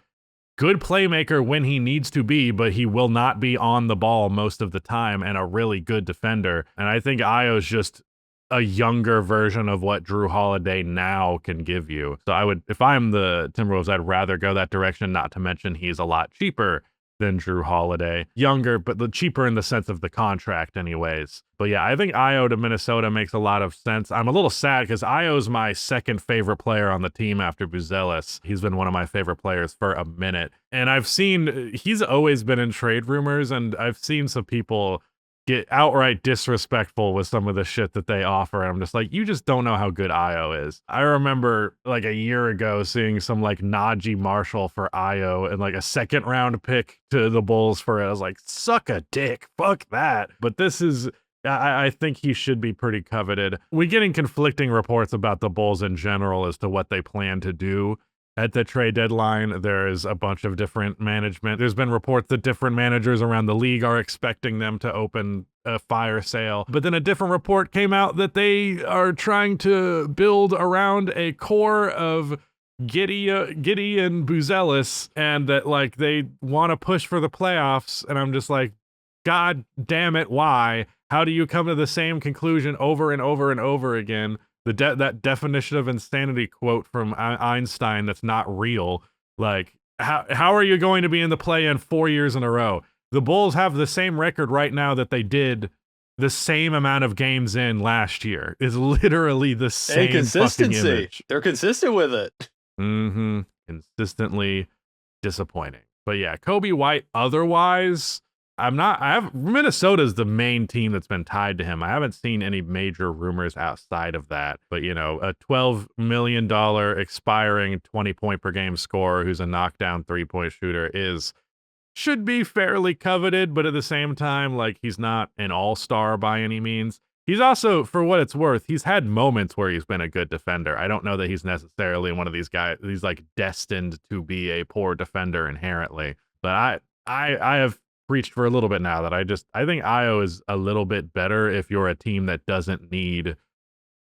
good playmaker when he needs to be, but he will not be on the ball most of the time, and a really good defender. And I think Io's just a younger version of what Drew Holiday now can give you. So I would, if I'm the Timberwolves, I'd rather go that direction, not to mention he's a lot cheaper than Drew Holiday. Younger, but the cheaper in the sense of the contract anyways. But yeah, I think Io to Minnesota makes a lot of sense. I'm a little sad because Io's my second favorite player on the team after Buzelis. He's been one of my favorite players for a minute. And I've seen, he's always been in trade rumors, and I've seen some people get outright disrespectful with some of the shit that they offer. And I'm just like, you just don't know how good Io is. I remember like a year ago seeing some like Najee Marshall for Io and like a second round pick to the Bulls for it. I was like, suck a dick. Fuck that. But this is, I think he should be pretty coveted. We're getting conflicting reports about the Bulls in general as to what they plan to do at the trade deadline. There is a bunch of different management. There's been reports that different managers around the league are expecting them to open a fire sale. But then a different report came out that they are trying to build around a core of Giddy and Buzelis, and that like they want to push for the playoffs. And I'm just like, God damn it, why? How do you come to the same conclusion over and over and over again? That definition of insanity quote from Einstein that's not real. Like, how are you going to be in the play-in 4 years in a row? The Bulls have the same record right now that they did the same amount of games in last year. It's literally the same fucking image. They're consistent with it. Mm-hmm. consistently disappointing. But yeah, Kobe White otherwise, Minnesota's the main team that's been tied to him. I haven't seen any major rumors outside of that. But a $12 million expiring 20-point per game scorer who's a knockdown 3-point shooter should be fairly coveted, but at the same time, like, he's not an all-star by any means. He's also, for what it's worth, he's had moments where he's been a good defender. I don't know that he's necessarily one of these guys. He's like destined to be a poor defender inherently. But I have preached for a little bit now that I think Io is a little bit better if you're a team that doesn't need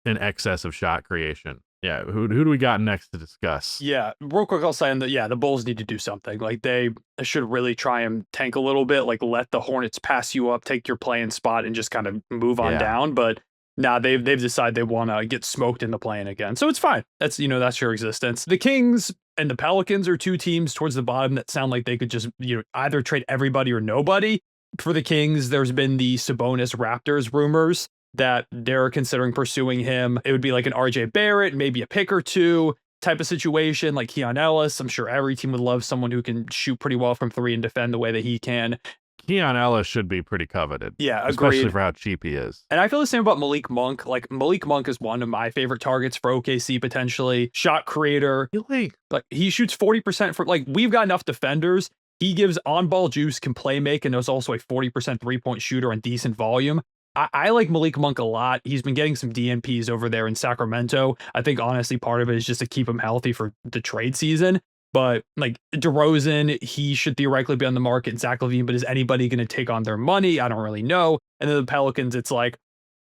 an excess of shot creation. Yeah, who do we got next to discuss? Yeah, real quick, I'll say that, the Bulls need to do something. Like, they should really try and tank a little bit, like, let the Hornets pass you up, take your playing spot, and just kind of move on down. But now they've decided they want to get smoked in the play-in again. So it's fine. That's your existence. The Kings and the Pelicans are two teams towards the bottom that sound like they could just, either trade everybody or nobody. For the Kings, there's been the Sabonis Raptors rumors that they're considering pursuing him. It would be like an RJ Barrett, maybe a pick or two type of situation, like Keon Ellis. I'm sure every team would love someone who can shoot pretty well from three and defend the way that he can. Keon Ellis should be pretty coveted. Yeah, agreed. Especially for how cheap he is. And I feel the same about Malik Monk. Like, Malik Monk is one of my favorite targets for OKC potentially. Shot creator. Really? Like, he shoots 40% for, like, we've got enough defenders. He gives on-ball juice, can play make, and is also a 40% three-point shooter and decent volume. I like Malik Monk a lot. He's been getting some DNPs over there in Sacramento. I think, honestly, part of it is just to keep him healthy for the trade season. But, like, DeRozan, he should theoretically be on the market. Zach LaVine, but is anybody going to take on their money? I don't really know. And then the Pelicans, it's like,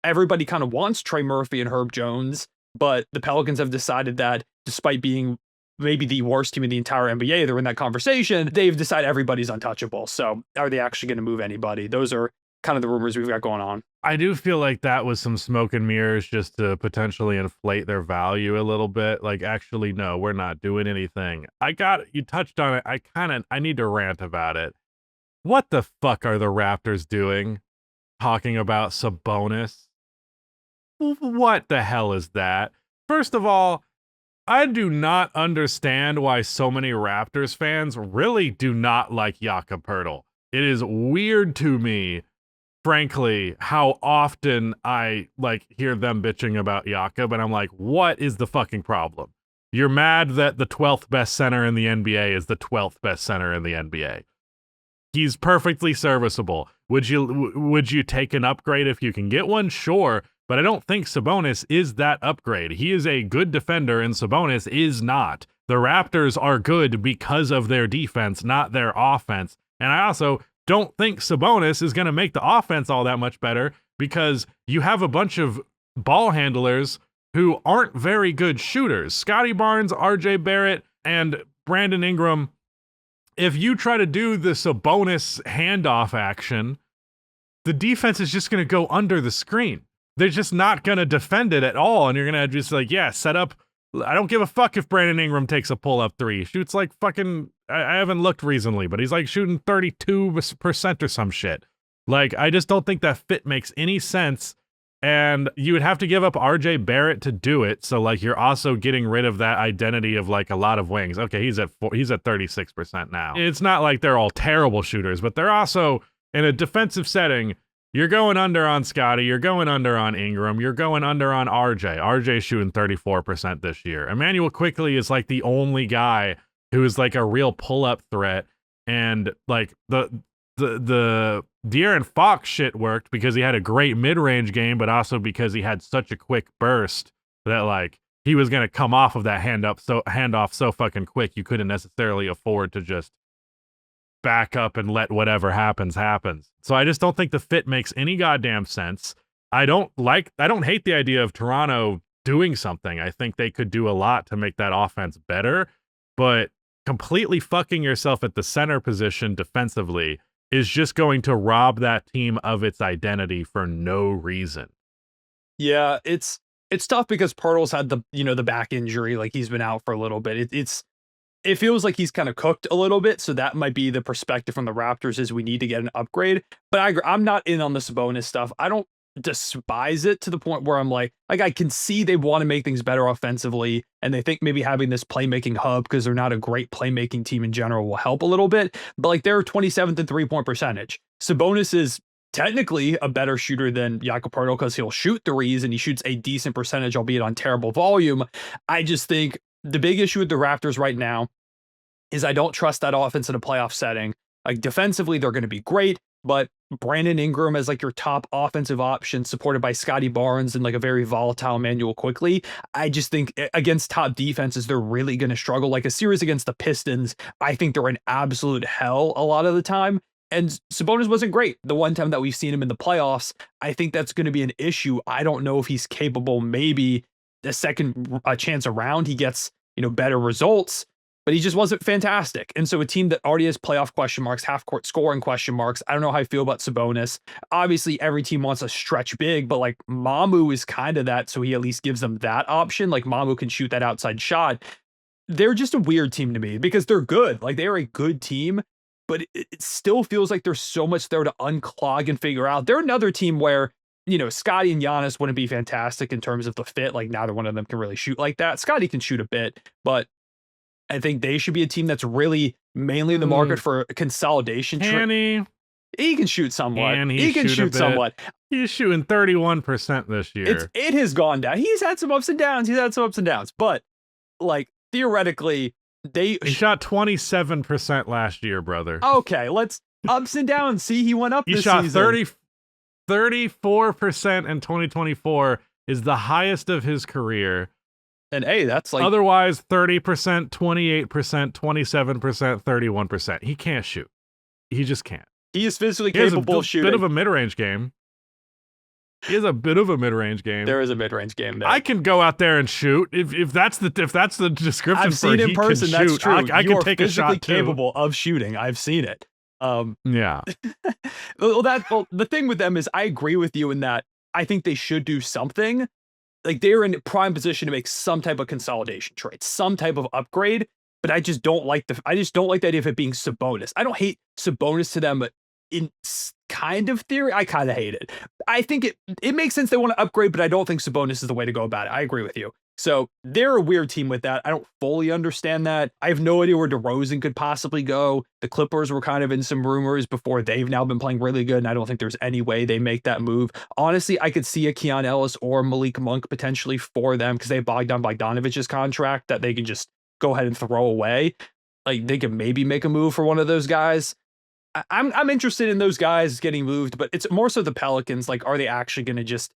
everybody kind of wants Trey Murphy and Herb Jones, but the Pelicans have decided that despite being maybe the worst team in the entire NBA, they're in that conversation, they've decided everybody's untouchable. So are they actually going to move anybody? Those are kind of the rumors we've got going on. I do feel like that was some smoke and mirrors just to potentially inflate their value a little bit. Like, actually, no, we're not doing anything. You touched on it. I need to rant about it. What the fuck are the Raptors doing? Talking about Sabonis? What the hell is that? First of all, I do not understand why so many Raptors fans really do not like Jakob Poeltl. It is weird to me, frankly, how often I hear them bitching about Jakob, and I'm like, what is the fucking problem? You're mad that the 12th best center in the NBA is the 12th best center in the NBA. He's perfectly serviceable. Would you take an upgrade if you can get one? Sure, but I don't think Sabonis is that upgrade. He is a good defender, and Sabonis is not. The Raptors are good because of their defense, not their offense. And I also don't think Sabonis is going to make the offense all that much better because you have a bunch of ball handlers who aren't very good shooters. Scotty Barnes, RJ Barrett, and Brandon Ingram. If you try to do the Sabonis handoff action, the defense is just going to go under the screen. They're just not going to defend it at all. And you're going to just set up. I don't give a fuck if Brandon Ingram takes a pull-up three. Shoots like fucking, I haven't looked recently, but he's like shooting 32% or some shit. Like, I just don't think that fit makes any sense. And you would have to give up RJ Barrett to do it. So, like, you're also getting rid of that identity of, like, a lot of wings. Okay, he's at 36% now. It's not like they're all terrible shooters, but they're also, in a defensive setting, you're going under on Scotty, you're going under on Ingram, you're going under on RJ. RJ's shooting 34% this year. Emmanuel Quickley is, like, the only guy who is, like, a real pull-up threat. And, like, the De'Aaron Fox shit worked because he had a great mid-range game, but also because he had such a quick burst that, like, he was going to come off of that handoff so fucking quick you couldn't necessarily afford to just back up and let whatever happens. So I just don't think the fit makes any goddamn sense. I don't hate the idea of Toronto doing something. I think they could do a lot to make that offense better, but completely fucking yourself at the center position defensively is just going to rob that team of its identity for no reason. Yeah, it's tough because Poeltl's had the back injury, like he's been out for a little bit. It feels like he's kind of cooked a little bit, so that might be the perspective from the Raptors is we need to get an upgrade. But I'm not in on the Sabonis stuff. I don't despise it to the point where I'm like I can see they want to make things better offensively, and they think maybe having this playmaking hub because they're not a great playmaking team in general will help a little bit. But like they're 27th in 3-point percentage. Sabonis is technically a better shooter than Jakob Poeltl because he'll shoot threes and he shoots a decent percentage, albeit on terrible volume. I just think the big issue with the Raptors right now is I don't trust that offense in a playoff setting. Like defensively, they're going to be great, but Brandon Ingram as like your top offensive option, supported by Scotty Barnes and like a very volatile Emmanuel Quickly. I just think against top defenses, they're really going to struggle. Like a series against the Pistons, I think they're in absolute hell a lot of the time. And Sabonis wasn't great the one time that we've seen him in the playoffs. I think that's going to be an issue. I don't know if he's capable. Maybe the second chance around, he gets, better results, but he just wasn't fantastic. And so a team that already has playoff question marks, half court scoring question marks. I don't know how I feel about Sabonis. Obviously, every team wants to stretch big, but like Mamu is kind of that. So he at least gives them that option. Like Mamu can shoot that outside shot. They're just a weird team to me because they're good. Like they are a good team, but it still feels like there's so much there to unclog and figure out. They're another team where, Scotty and Giannis wouldn't be fantastic in terms of the fit. Like neither one of them can really shoot like that. Scotty can shoot a bit, but I think they should be a team that's really mainly in the market for consolidation. He can shoot somewhat. He can shoot somewhat. He's shooting 31% this year. It has gone down. He's had some ups and downs. But like theoretically, he shot 27% last year, brother. Okay, let's ups and downs. See, he went up. He shot 34% in 2024 is the highest of his career. And hey, that's like otherwise 30%, 28%, 27%, 31%. He can't shoot. He just can't. He is physically capable of shooting. Bit of a mid-range game. He has a bit of a mid-range game. There is a mid-range game there. I can go out there and shoot. If that's the description. I've seen it in person. That's true. I can take a shot. Capable of shooting. I've seen it. Yeah. The thing with them is I agree with you in that I think they should do something. Like they're in prime position to make some type of consolidation trade, some type of upgrade. But I just don't like the idea of it being Sabonis. I don't hate Sabonis to them, but in kind of theory, I kind of hate it. I think it makes sense they want to upgrade, but I don't think Sabonis is the way to go about it. I agree with you. So they're a weird team with that. I don't fully understand that. I have no idea where DeRozan could possibly go. The Clippers were kind of in some rumors before. They've now been playing really good, and I don't think there's any way they make that move. Honestly, I could see a Keon Ellis or Malik Monk potentially for them because they have Bogdanovic's contract that they can just go ahead and throw away. Like they can maybe make a move for one of those guys. I'm interested in those guys getting moved, but it's more so the Pelicans. Like, are they actually going to just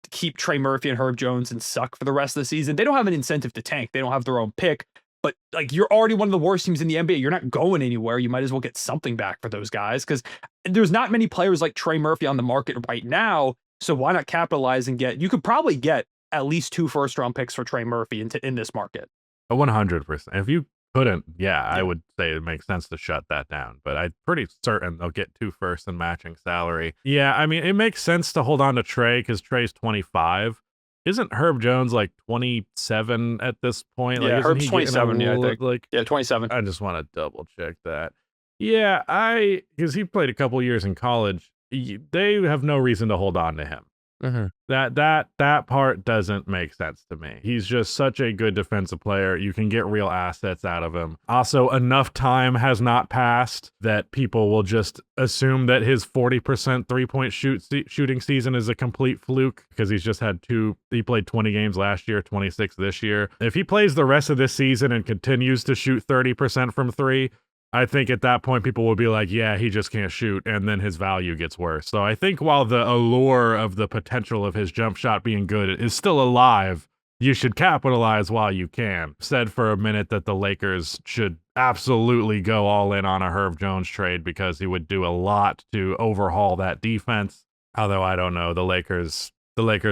keep Trey Murphy and Herb Jones and suck for the rest of the season? They don't have an incentive to tank. They don't have their own pick, but like you're already one of the worst teams in the NBA. You're not going anywhere. You might as well get something back for those guys because there's not many players like Trey Murphy on the market right now. So why not capitalize and you could probably get at least 2 first-round picks for Trey Murphy in this market. 100%. If you couldn't, I would say it makes sense to shut that down, but I'm pretty certain they'll get 2 firsts and matching salary. Yeah, I mean, it makes sense to hold on to Trey because Trey's 25. Isn't Herb Jones like 27 at this point? Yeah, like, Herb's 27, I think. Like, yeah, 27. I just want to double check that. Yeah, because he played a couple years in college. They have no reason to hold on to him. Mm-hmm. That part doesn't make sense to me. He's just such a good defensive player. You can get real assets out of him. Also, enough time has not passed that people will just assume that his 40% three-point shooting season is a complete fluke because he's just had he played 20 games last year, 26 this year. If he plays the rest of this season and continues to shoot 30% from 3, I think at that point people will be like, yeah, he just can't shoot, and then his value gets worse. So I think while the allure of the potential of his jump shot being good is still alive, you should capitalize while you can. Said for a minute that the Lakers should absolutely go all in on a Herb Jones trade because he would do a lot to overhaul that defense. Although I don't know, the Lakers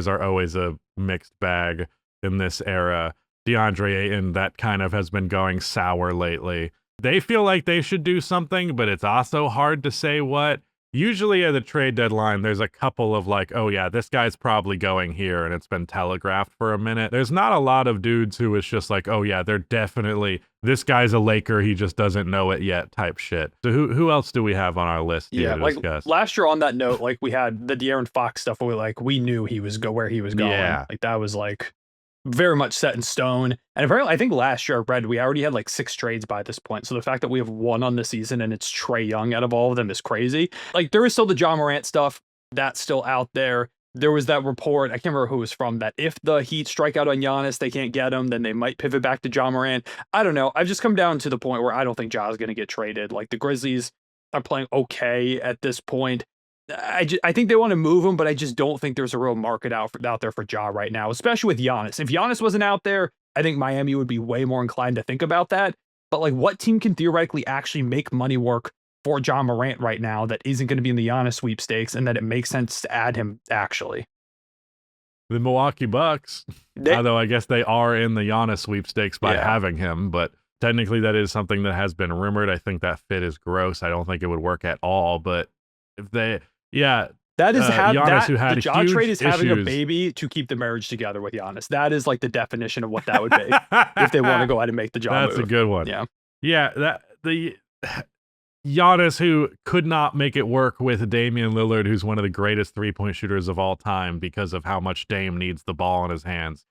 are always a mixed bag in this era. DeAndre Ayton, that kind of has been going sour lately. They feel like they should do something, but it's also hard to say what. Usually at the trade deadline, there's a couple of like, oh yeah, this guy's probably going here, and it's been telegraphed for a minute. There's not a lot of dudes who is just like, oh yeah, they're definitely, this guy's a Laker, he just doesn't know it yet type shit. So who else do we have on our list here to like discuss? last year on that note, like we had the De'Aaron Fox stuff where we knew he was where he was going. Yeah. Like that was like very much set in stone. And I think last year I read we already had like 6 trades by this point. So the fact that we have 1 on the season and it's Trae Young out of all of them is crazy. Like there is still the John Morant stuff that's still out there. There was that report, I can't remember who it was from, that if the Heat strike out on Giannis, they can't get him, then they might pivot back to John Morant. I don't know. I've just come down to the point where I don't think Ja is going to get traded. Like the Grizzlies are playing okay at this point. I think they want to move him, but I just don't think there's a real market out there for Ja right now, especially with Giannis. If Giannis wasn't out there, I think Miami would be way more inclined to think about that. But like, what team can theoretically actually make money work for John Morant right now that isn't going to be in the Giannis sweepstakes, and that it makes sense to add him actually? The Milwaukee Bucks, although I guess they are in the Giannis sweepstakes by having him, but technically that is something that has been rumored. I think that fit is gross. I don't think it would work at all, but if they, that is Giannis, who had the Ja trade is having a issues. baby to keep the marriage together with Giannis. That is like the definition of what that would be if they want to go ahead and make the Ja That's move. a good one. Yeah. The Giannis, who could not make it work with Damian Lillard, who's one of the greatest three-point shooters of all time because of how much Dame needs the ball in his hands.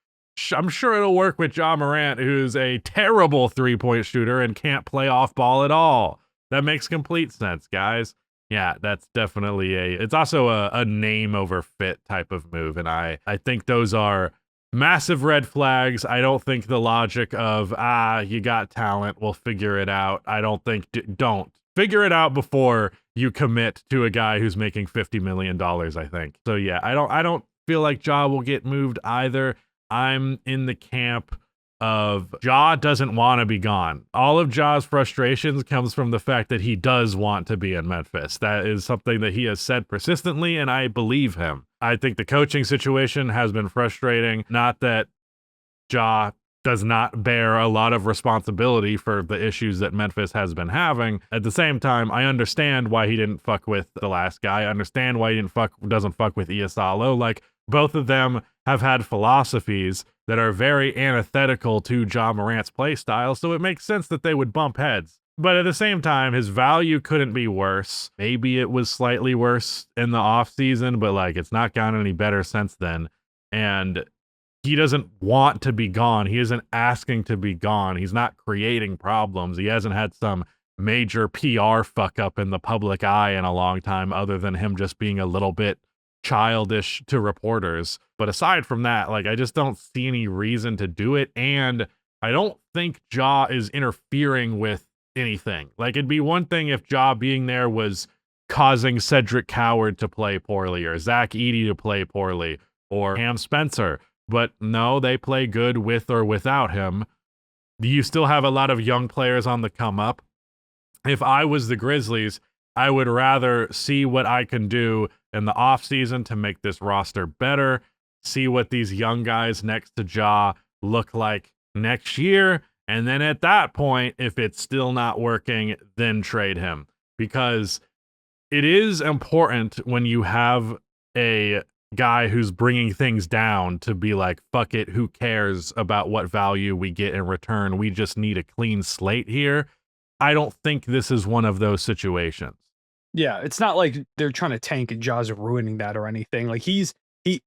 I'm sure it'll work with Ja Morant, who's a terrible three-point shooter and can't play off ball at all. That makes complete sense, guys. Yeah, that's definitely it's also a name over fit type of move. And I think those are massive red flags. I don't think the logic of, you got talent, we'll figure it out. I don't think, don't figure it out before you commit to a guy who's making $50 million, I think. So yeah, I don't feel like Ja will get moved either. I'm in the camp of Ja doesn't want to be gone. All of Ja's frustrations comes from the fact that he does want to be in Memphis. That is something that he has said persistently, and I believe him. I think the coaching situation has been frustrating. Not that Ja does not bear a lot of responsibility for the issues that Memphis has been having. At the same time, I understand why he didn't fuck with the last guy. I understand why he doesn't fuck with Iasalo. Like, both of them have had philosophies that are very antithetical to Ja Morant's play style, so it makes sense that they would bump heads. But at the same time, his value couldn't be worse. Maybe it was slightly worse in the offseason, but like, it's not gotten any better since then. And he doesn't want to be gone. He isn't asking to be gone. He's not creating problems. He hasn't had some major PR fuck up in the public eye in a long time, other than him just being a little bit childish to reporters. But aside from that, like, I just don't see any reason to do it. And I don't think Ja is interfering with anything. Like, it'd be one thing if Ja being there was causing Cedric Coward to play poorly, or Zach Edey to play poorly, or Cam Spencer. But no, they play good with or without him. You still have a lot of young players on the come up. If I was the Grizzlies, I would rather see what I can do in the offseason to make this roster better, see what these young guys next to Ja look like next year, and then at that point, if it's still not working, then trade him. Because it is important when you have a guy who's bringing things down to be like, fuck it, who cares about what value we get in return? We just need a clean slate here. I don't think this is one of those situations. Yeah, it's not like they're trying to tank and Ja's ruining that or anything. Like he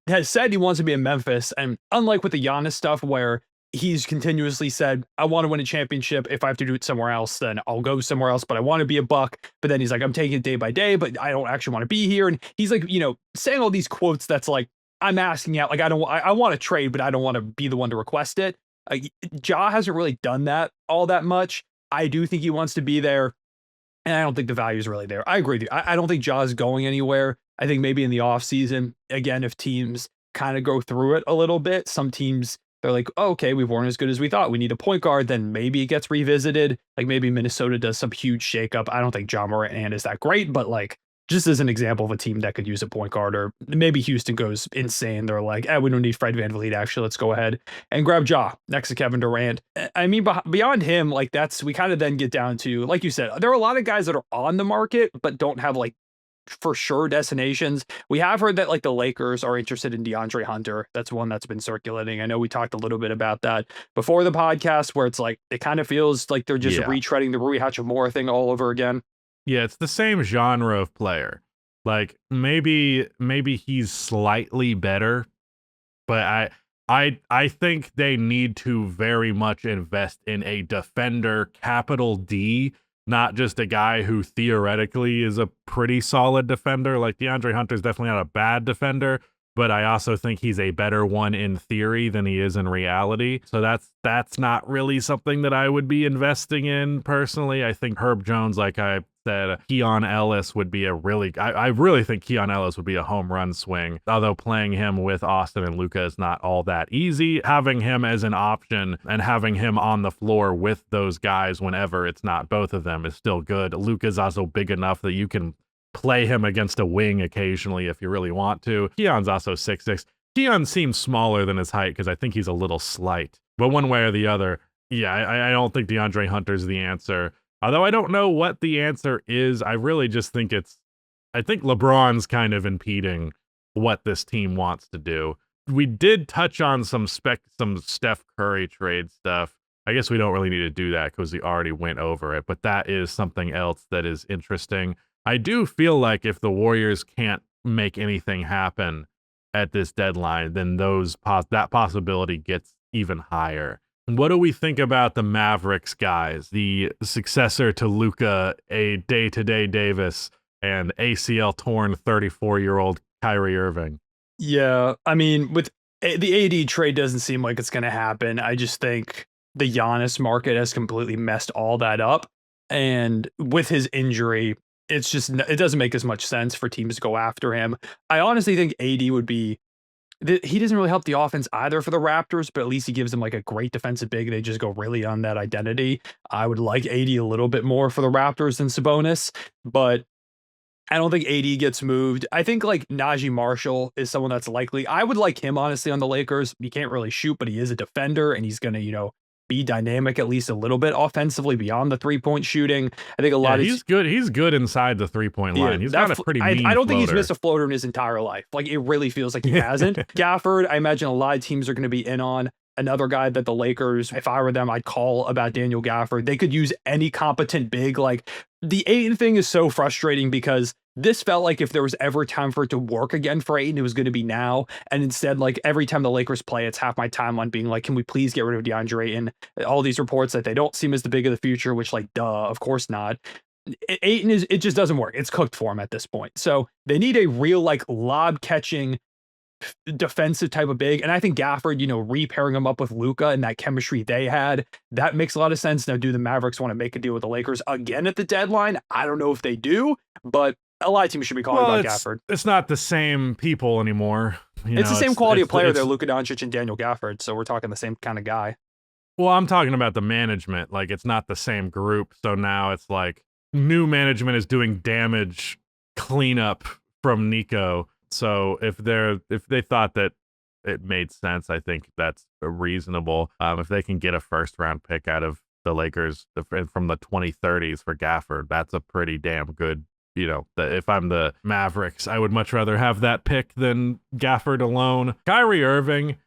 has said he wants to be in Memphis, and unlike with the Giannis stuff where he's continuously said, I want to win a championship. If I have to do it somewhere else, then I'll go somewhere else, but I want to be a Buck. But then he's like, I'm taking it day by day, but I don't actually want to be here. And he's like, saying all these quotes that's like, I'm asking out, like, I want to trade, but I don't want to be the one to request it. Ja hasn't really done that all that much. I do think he wants to be there, and I don't think the value is really there. I agree with you. I don't think Ja is going anywhere. I think maybe in the offseason, again, if teams kind of go through it a little bit, some teams, they're like, oh, okay, we weren't as good as we thought. We need a point guard. Then maybe it gets revisited. Like maybe Minnesota does some huge shakeup. I don't think Ja Morant is that great, but like, just as an example of a team that could use a point guard, or maybe Houston goes insane. They're like, we don't need Fred VanVleet. Actually, let's go ahead and grab Ja next to Kevin Durant. I mean, beyond him, like we kind of then get down to, like you said, there are a lot of guys that are on the market, but don't have like for sure destinations. We have heard that like the Lakers are interested in DeAndre Hunter. That's one that's been circulating. I know we talked a little bit about that before the podcast, where it's like it kind of feels like they're just Yeah. retreading the Rui Hachimura thing all over again. Yeah, it's the same genre of player. Like maybe he's slightly better, but I think they need to very much invest in a defender, capital D, not just a guy who theoretically is a pretty solid defender. Like DeAndre Hunter's definitely not a bad defender, but I also think he's a better one in theory than he is in reality. So that's not really something that I would be investing in personally. I think Herb Jones, like I said, Keon Ellis would be I really think Keon Ellis would be a home run swing. Although playing him with Austin and Luka is not all that easy, having him as an option and having him on the floor with those guys whenever it's not both of them is still good. Luka's also big enough that you can play him against a wing occasionally if you really want to. Keon's also 6'6". Keon seems smaller than his height because I think he's a little slight. But one way or the other, yeah, I don't think DeAndre Hunter's the answer. Although I don't know what the answer is. I really just think I think LeBron's kind of impeding what this team wants to do. We did touch on some Steph Curry trade stuff. I guess we don't really need to do that because we already went over it, but that is something else that is interesting. I do feel like if the Warriors can't make anything happen at this deadline, then that possibility gets even higher. What do we think about the Mavericks guys, the successor to Luka, a day-to-day Davis, and ACL torn 34-year-old Kyrie Irving? Yeah, I mean, with the AD trade doesn't seem like it's going to happen. I just think the Giannis market has completely messed all that up. And with his injury, it doesn't make as much sense for teams to go after him. I honestly think AD would be he doesn't really help the offense either for the Raptors, but at least he gives them like a great defensive big. They just go really on that identity. I would like AD a little bit more for the Raptors than Sabonis, but I don't think AD gets moved. I think like Najee Marshall is someone that's likely. I would like him honestly on the Lakers. He can't really shoot, but he is a defender and he's going to, be dynamic at least a little bit offensively beyond the 3-point shooting. I think a lot of he's good. He's good inside the 3-point line. He's got a pretty mean I don't think he's floater. missed a floater in his entire life. Like it really feels like he hasn't. Gafford, I imagine a lot of teams are going to be in on. Another guy that the Lakers, if I were them, I'd call about Daniel Gafford. They could use any competent big. Like the Ayton thing is so frustrating because this felt like if there was ever time for it to work again for Ayton, it was going to be now. And instead, like every time the Lakers play, it's half my time on being like, can we please get rid of DeAndre Ayton? All these reports that they don't seem as the big of the future, which like, duh, of course not. Ayton it just doesn't work. It's cooked for him at this point. So they need a real like lob catching defensive type of big. And I think Gafford, repairing him up with Luka and that chemistry they had, that makes a lot of sense. Now, do the Mavericks want to make a deal with the Lakers again at the deadline? I don't know if they do, but a lot of teams should be calling about Gafford. It's not the same people anymore. It's the same quality of player there, Luka Doncic and Daniel Gafford. So we're talking the same kind of guy. Well, I'm talking about the management. Like it's not the same group. So now it's like new management is doing damage cleanup from Nico. So if they thought that it made sense, I think that's reasonable. If they can get a first round pick out of the Lakers from the 2030s for Gafford, that's a pretty damn good. If I'm the Mavericks, I would much rather have that pick than Gafford alone. Kyrie Irving,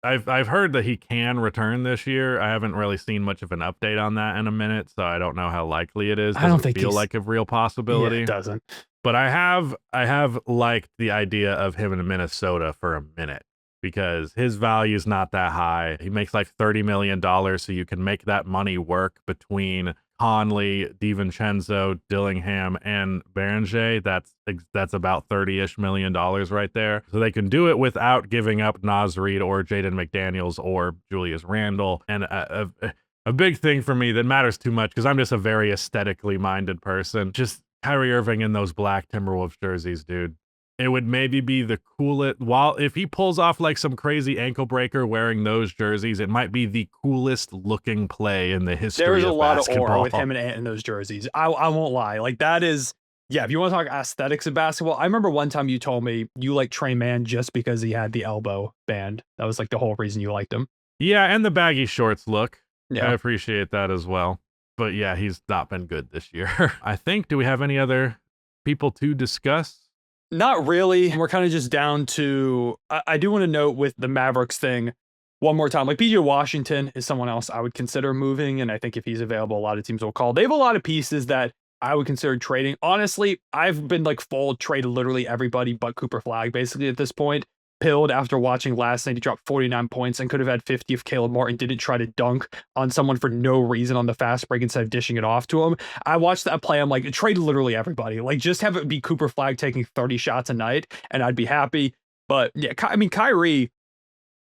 I've heard that he can return this year. I haven't really seen much of an update on that in a minute, so I don't know how likely it is. Does it feel like a real possibility? Yeah, it doesn't. But I have liked the idea of him in Minnesota for a minute because his value is not that high. He makes like $30 million, so you can make that money work between Conley, DiVincenzo, Dillingham, and Beranger. That's about $30-ish million right there. So they can do it without giving up Naz Reid or Jaden McDaniels or Julius Randle. And a big thing for me that matters too much because I'm just a very aesthetically minded person. Just Kyrie Irving in those black Timberwolves jerseys, dude. It would maybe be the coolest. If he pulls off like some crazy ankle breaker wearing those jerseys, it might be the coolest looking play in the history of basketball. There's a lot of aura with him and Ant in those jerseys. I won't lie. Like that is, yeah, if you want to talk aesthetics of basketball, I remember one time you told me you liked Trey Mann just because he had the elbow band. That was like the whole reason you liked him. Yeah, and the baggy shorts look. Yeah. I appreciate that as well. But yeah, he's not been good this year. I think, do we have any other people to discuss? Not really. We're kind of just down to, I do want to note with the Mavericks thing one more time, like PJ Washington is someone else I would consider moving. And I think if he's available, a lot of teams will call. They have a lot of pieces that I would consider trading. Honestly, I've been like full trade literally everybody but Cooper Flag basically at this point. Pilled after watching last night. He dropped 49 points and could have had 50 if Caleb Martin didn't try to dunk on someone for no reason on the fast break instead of dishing it off to him. I watched that play. I'm like, trade literally everybody. Like, just have it be Cooper Flag taking 30 shots a night and I'd be happy. But yeah, I mean, Kyrie,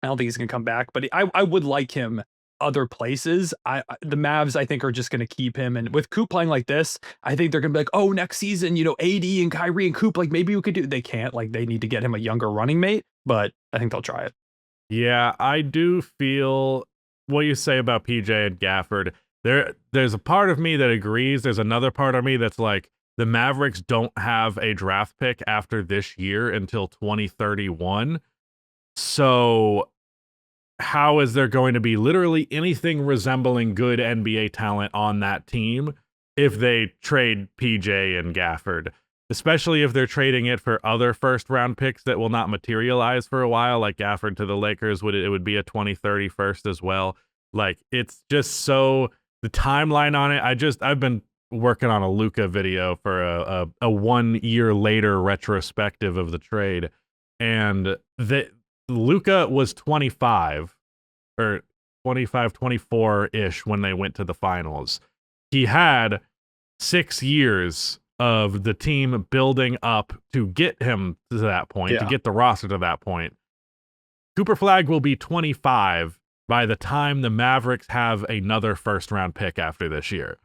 I don't think he's going to come back, but I would like him other places. The Mavs, I think, are just going to keep him. And with Coop playing like this, I think they're going to be like, oh, next season, AD and Kyrie and Coop, like maybe we could do. They can't. Like they need to get him a younger running mate, but I think they'll try it. Yeah, I do feel what you say about PJ and Gafford. There's a part of me that agrees. There's another part of me that's like, the Mavericks don't have a draft pick after this year until 2031. So how is there going to be literally anything resembling good NBA talent on that team if they trade PJ and Gafford? Especially if they're trading it for other first-round picks that will not materialize for a while, like Gafford to the Lakers, it would be a 2030 first as well. Like, it's just so, the timeline on it, I've been working on a Luka video for a 1 year later retrospective of the trade, and Luka was 25 or 25, 24-ish when they went to the finals. He had 6 years of the team building up to get him to that point, to get the roster to that point. Cooper Flag will be 25 by the time the Mavericks have another first-round pick after this year.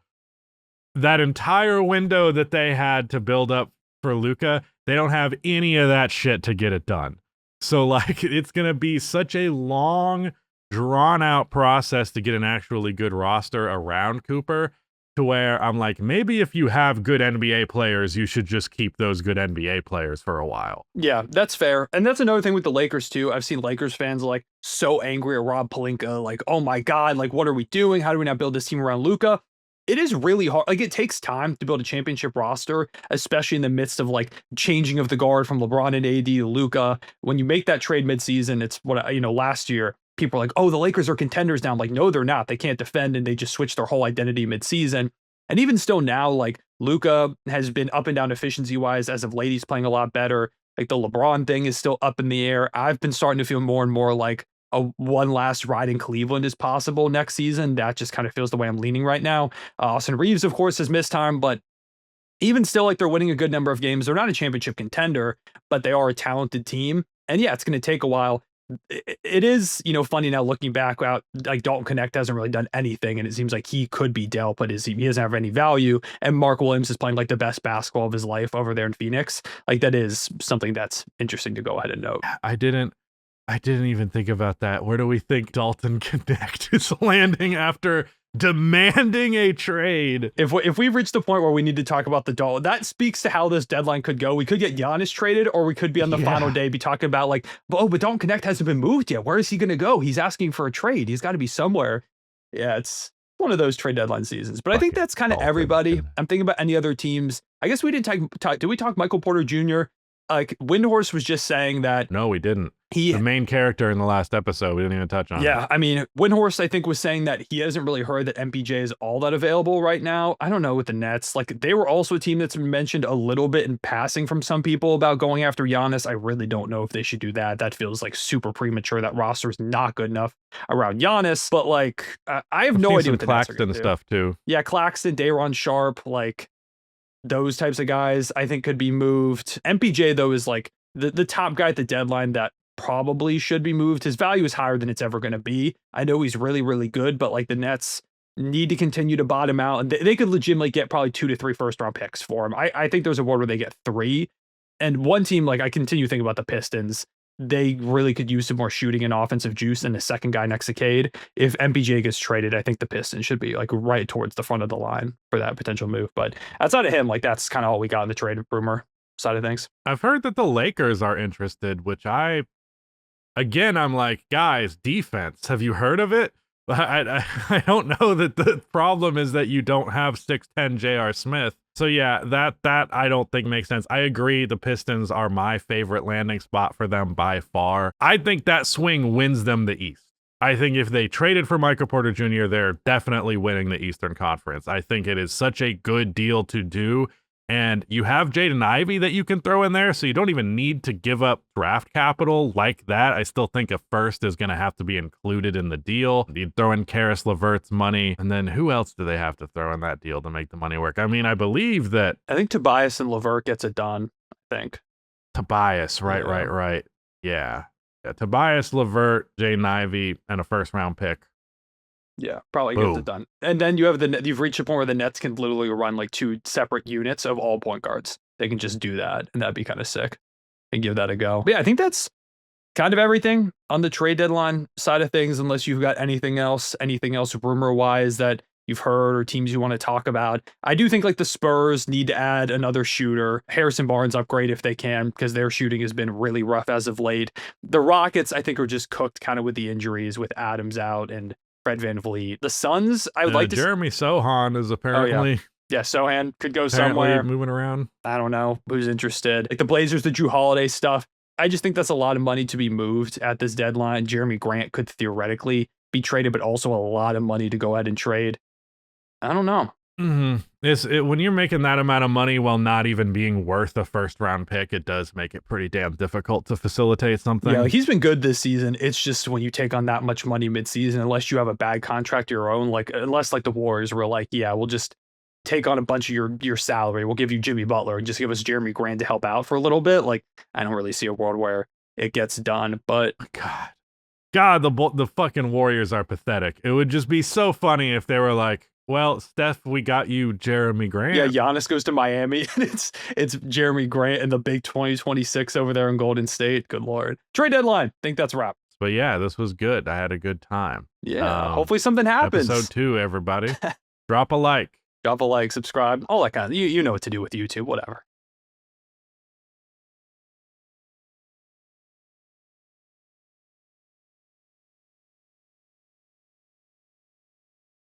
That entire window that they had to build up for Luka, they don't have any of that shit to get it done. So, like, it's going to be such a long, drawn-out process to get an actually good roster around Cooper, to where I'm like, maybe if you have good NBA players, you should just keep those good NBA players for a while. Yeah, that's fair. And that's another thing with the Lakers, too. I've seen Lakers fans, like, so angry at Rob Pelinka, like, oh my God, like, what are we doing? How do we not build this team around Luka? It is really hard. Like, it takes time to build a championship roster, especially in the midst of like changing of the guard from LeBron and AD to Luka. When you make that trade midseason, it's what, last year, people are like, oh, the Lakers are contenders now. I'm like, no, they're not. They can't defend, and they just switched their whole identity midseason. And even still now, like, Luka has been up and down efficiency wise. As of late, he's playing a lot better. Like, the LeBron thing is still up in the air. I've been starting to feel more and more like a one last ride in Cleveland is possible next season. That just kind of feels the way I'm leaning right now. Austin Reeves, of course, has missed time, but even still, like, they're winning a good number of games. They're not a championship contender, but they are a talented team. And yeah, it's going to take a while. It is, funny now looking back out, like Dalton Connect hasn't really done anything, and it seems like he could be dealt, but he doesn't have any value. And Mark Williams is playing like the best basketball of his life over there in Phoenix. Like, that is something that's interesting to go ahead and note. I didn't even think about that. Where do we think Dalton Connect is landing after demanding a trade? If we've reached the point where we need to talk about the Dalton, that speaks to how this deadline could go. We could get Giannis traded, or we could be on the final day be talking about like, oh, but Dalton Connect hasn't been moved yet. Where is he going to go? He's asking for a trade. He's got to be somewhere. Yeah, it's one of those trade deadline seasons. But I think that's kind of everybody. I'm thinking about any other teams. I guess we didn't talk. Did we talk Michael Porter Jr.? Like, Windhorse was just saying that. No, we didn't. The main character in the last episode, we didn't even touch on. Yeah, I mean, Windhorse, I think, was saying that he hasn't really heard that MPJ is all that available right now. I don't know with the Nets. Like, they were also a team that's been mentioned a little bit in passing from some people about going after Giannis. I really don't know if they should do that. That feels like super premature. That roster is not good enough around Giannis. But like, I have no idea what the Nets are gonna do. Stuff too. Yeah, Claxton, Day'Ron Sharp, like those types of guys, I think could be moved. MPJ though is like the top guy at the deadline that probably should be moved. His value is higher than it's ever going to be. I know he's really, really good, but like the Nets need to continue to bottom out, and they could legitimately get probably 2 to 3 first round picks for him. I think there's a world where they get 3. And one team, like, I continue thinking about the Pistons. They really could use some more shooting and offensive juice than the second guy next to Cade. If MPJ gets traded, I think the Pistons should be like right towards the front of the line for that potential move. But outside of him, like, that's kind of all we got in the trade rumor side of things. I've heard that the Lakers are interested, which I'm like, guys, defense. Have you heard of it? I don't know that the problem is that you don't have 6'10 J.R. Smith. So yeah, that I don't think makes sense. I agree the Pistons are my favorite landing spot for them by far. I think that swing wins them the East. I think if they traded for Michael Porter Jr., they're definitely winning the Eastern Conference. I think it is such a good deal to do. And you have Jaden Ivey that you can throw in there, so you don't even need to give up draft capital like that. I still think a first is going to have to be included in the deal. You'd throw in Karis LeVert's money, and then who else do they have to throw in that deal to make the money work? I mean, I believe that... I think Tobias and LeVert gets it done, I think. Tobias, right. Yeah. Tobias, LeVert, Jaden Ivey, and a first-round pick. Yeah, probably gets it done. And then you've reached a point where the Nets can literally run like 2 separate units of all point guards. They can just do that, and that'd be kind of sick. And give that a go. But yeah, I think that's kind of everything on the trade deadline side of things, unless you've got anything else rumor-wise that you've heard or teams you want to talk about. I do think like the Spurs need to add another shooter. Harrison Barnes upgrade if they can, because their shooting has been really rough as of late. The Rockets, I think, are just cooked kind of with the injuries with Adams out and Fred VanVleet. The Suns, I would like to... Jeremy Sohan is apparently... Oh, yeah, Sohan could go somewhere. Moving around. I don't know who's interested. Like the Blazers, the Drew Holiday stuff. I just think that's a lot of money to be moved at this deadline. Jeremy Grant could theoretically be traded, but also a lot of money to go ahead and trade. I don't know. When you're making that amount of money while not even being worth a first-round pick, it does make it pretty damn difficult to facilitate something. Yeah, like he's been good this season. It's just when you take on that much money mid-season, unless you have a bad contract of your own, like unless like the Warriors were like, yeah, we'll just take on a bunch of your salary. We'll give you Jimmy Butler and just give us Jeremy Grant to help out for a little bit. Like I don't really see a world where it gets done. But God, the fucking Warriors are pathetic. It would just be so funny if they were like, well, Steph, we got you Jeremy Grant. Yeah, Giannis goes to Miami, and it's Jeremy Grant in the big 2026 over there in Golden State. Good Lord. Trade deadline. Think that's a wrap. But yeah, this was good. I had a good time. Yeah, hopefully something happens. Episode 2, everybody. Drop a like. Drop a like, subscribe, all that kind of... You know what to do with YouTube, whatever.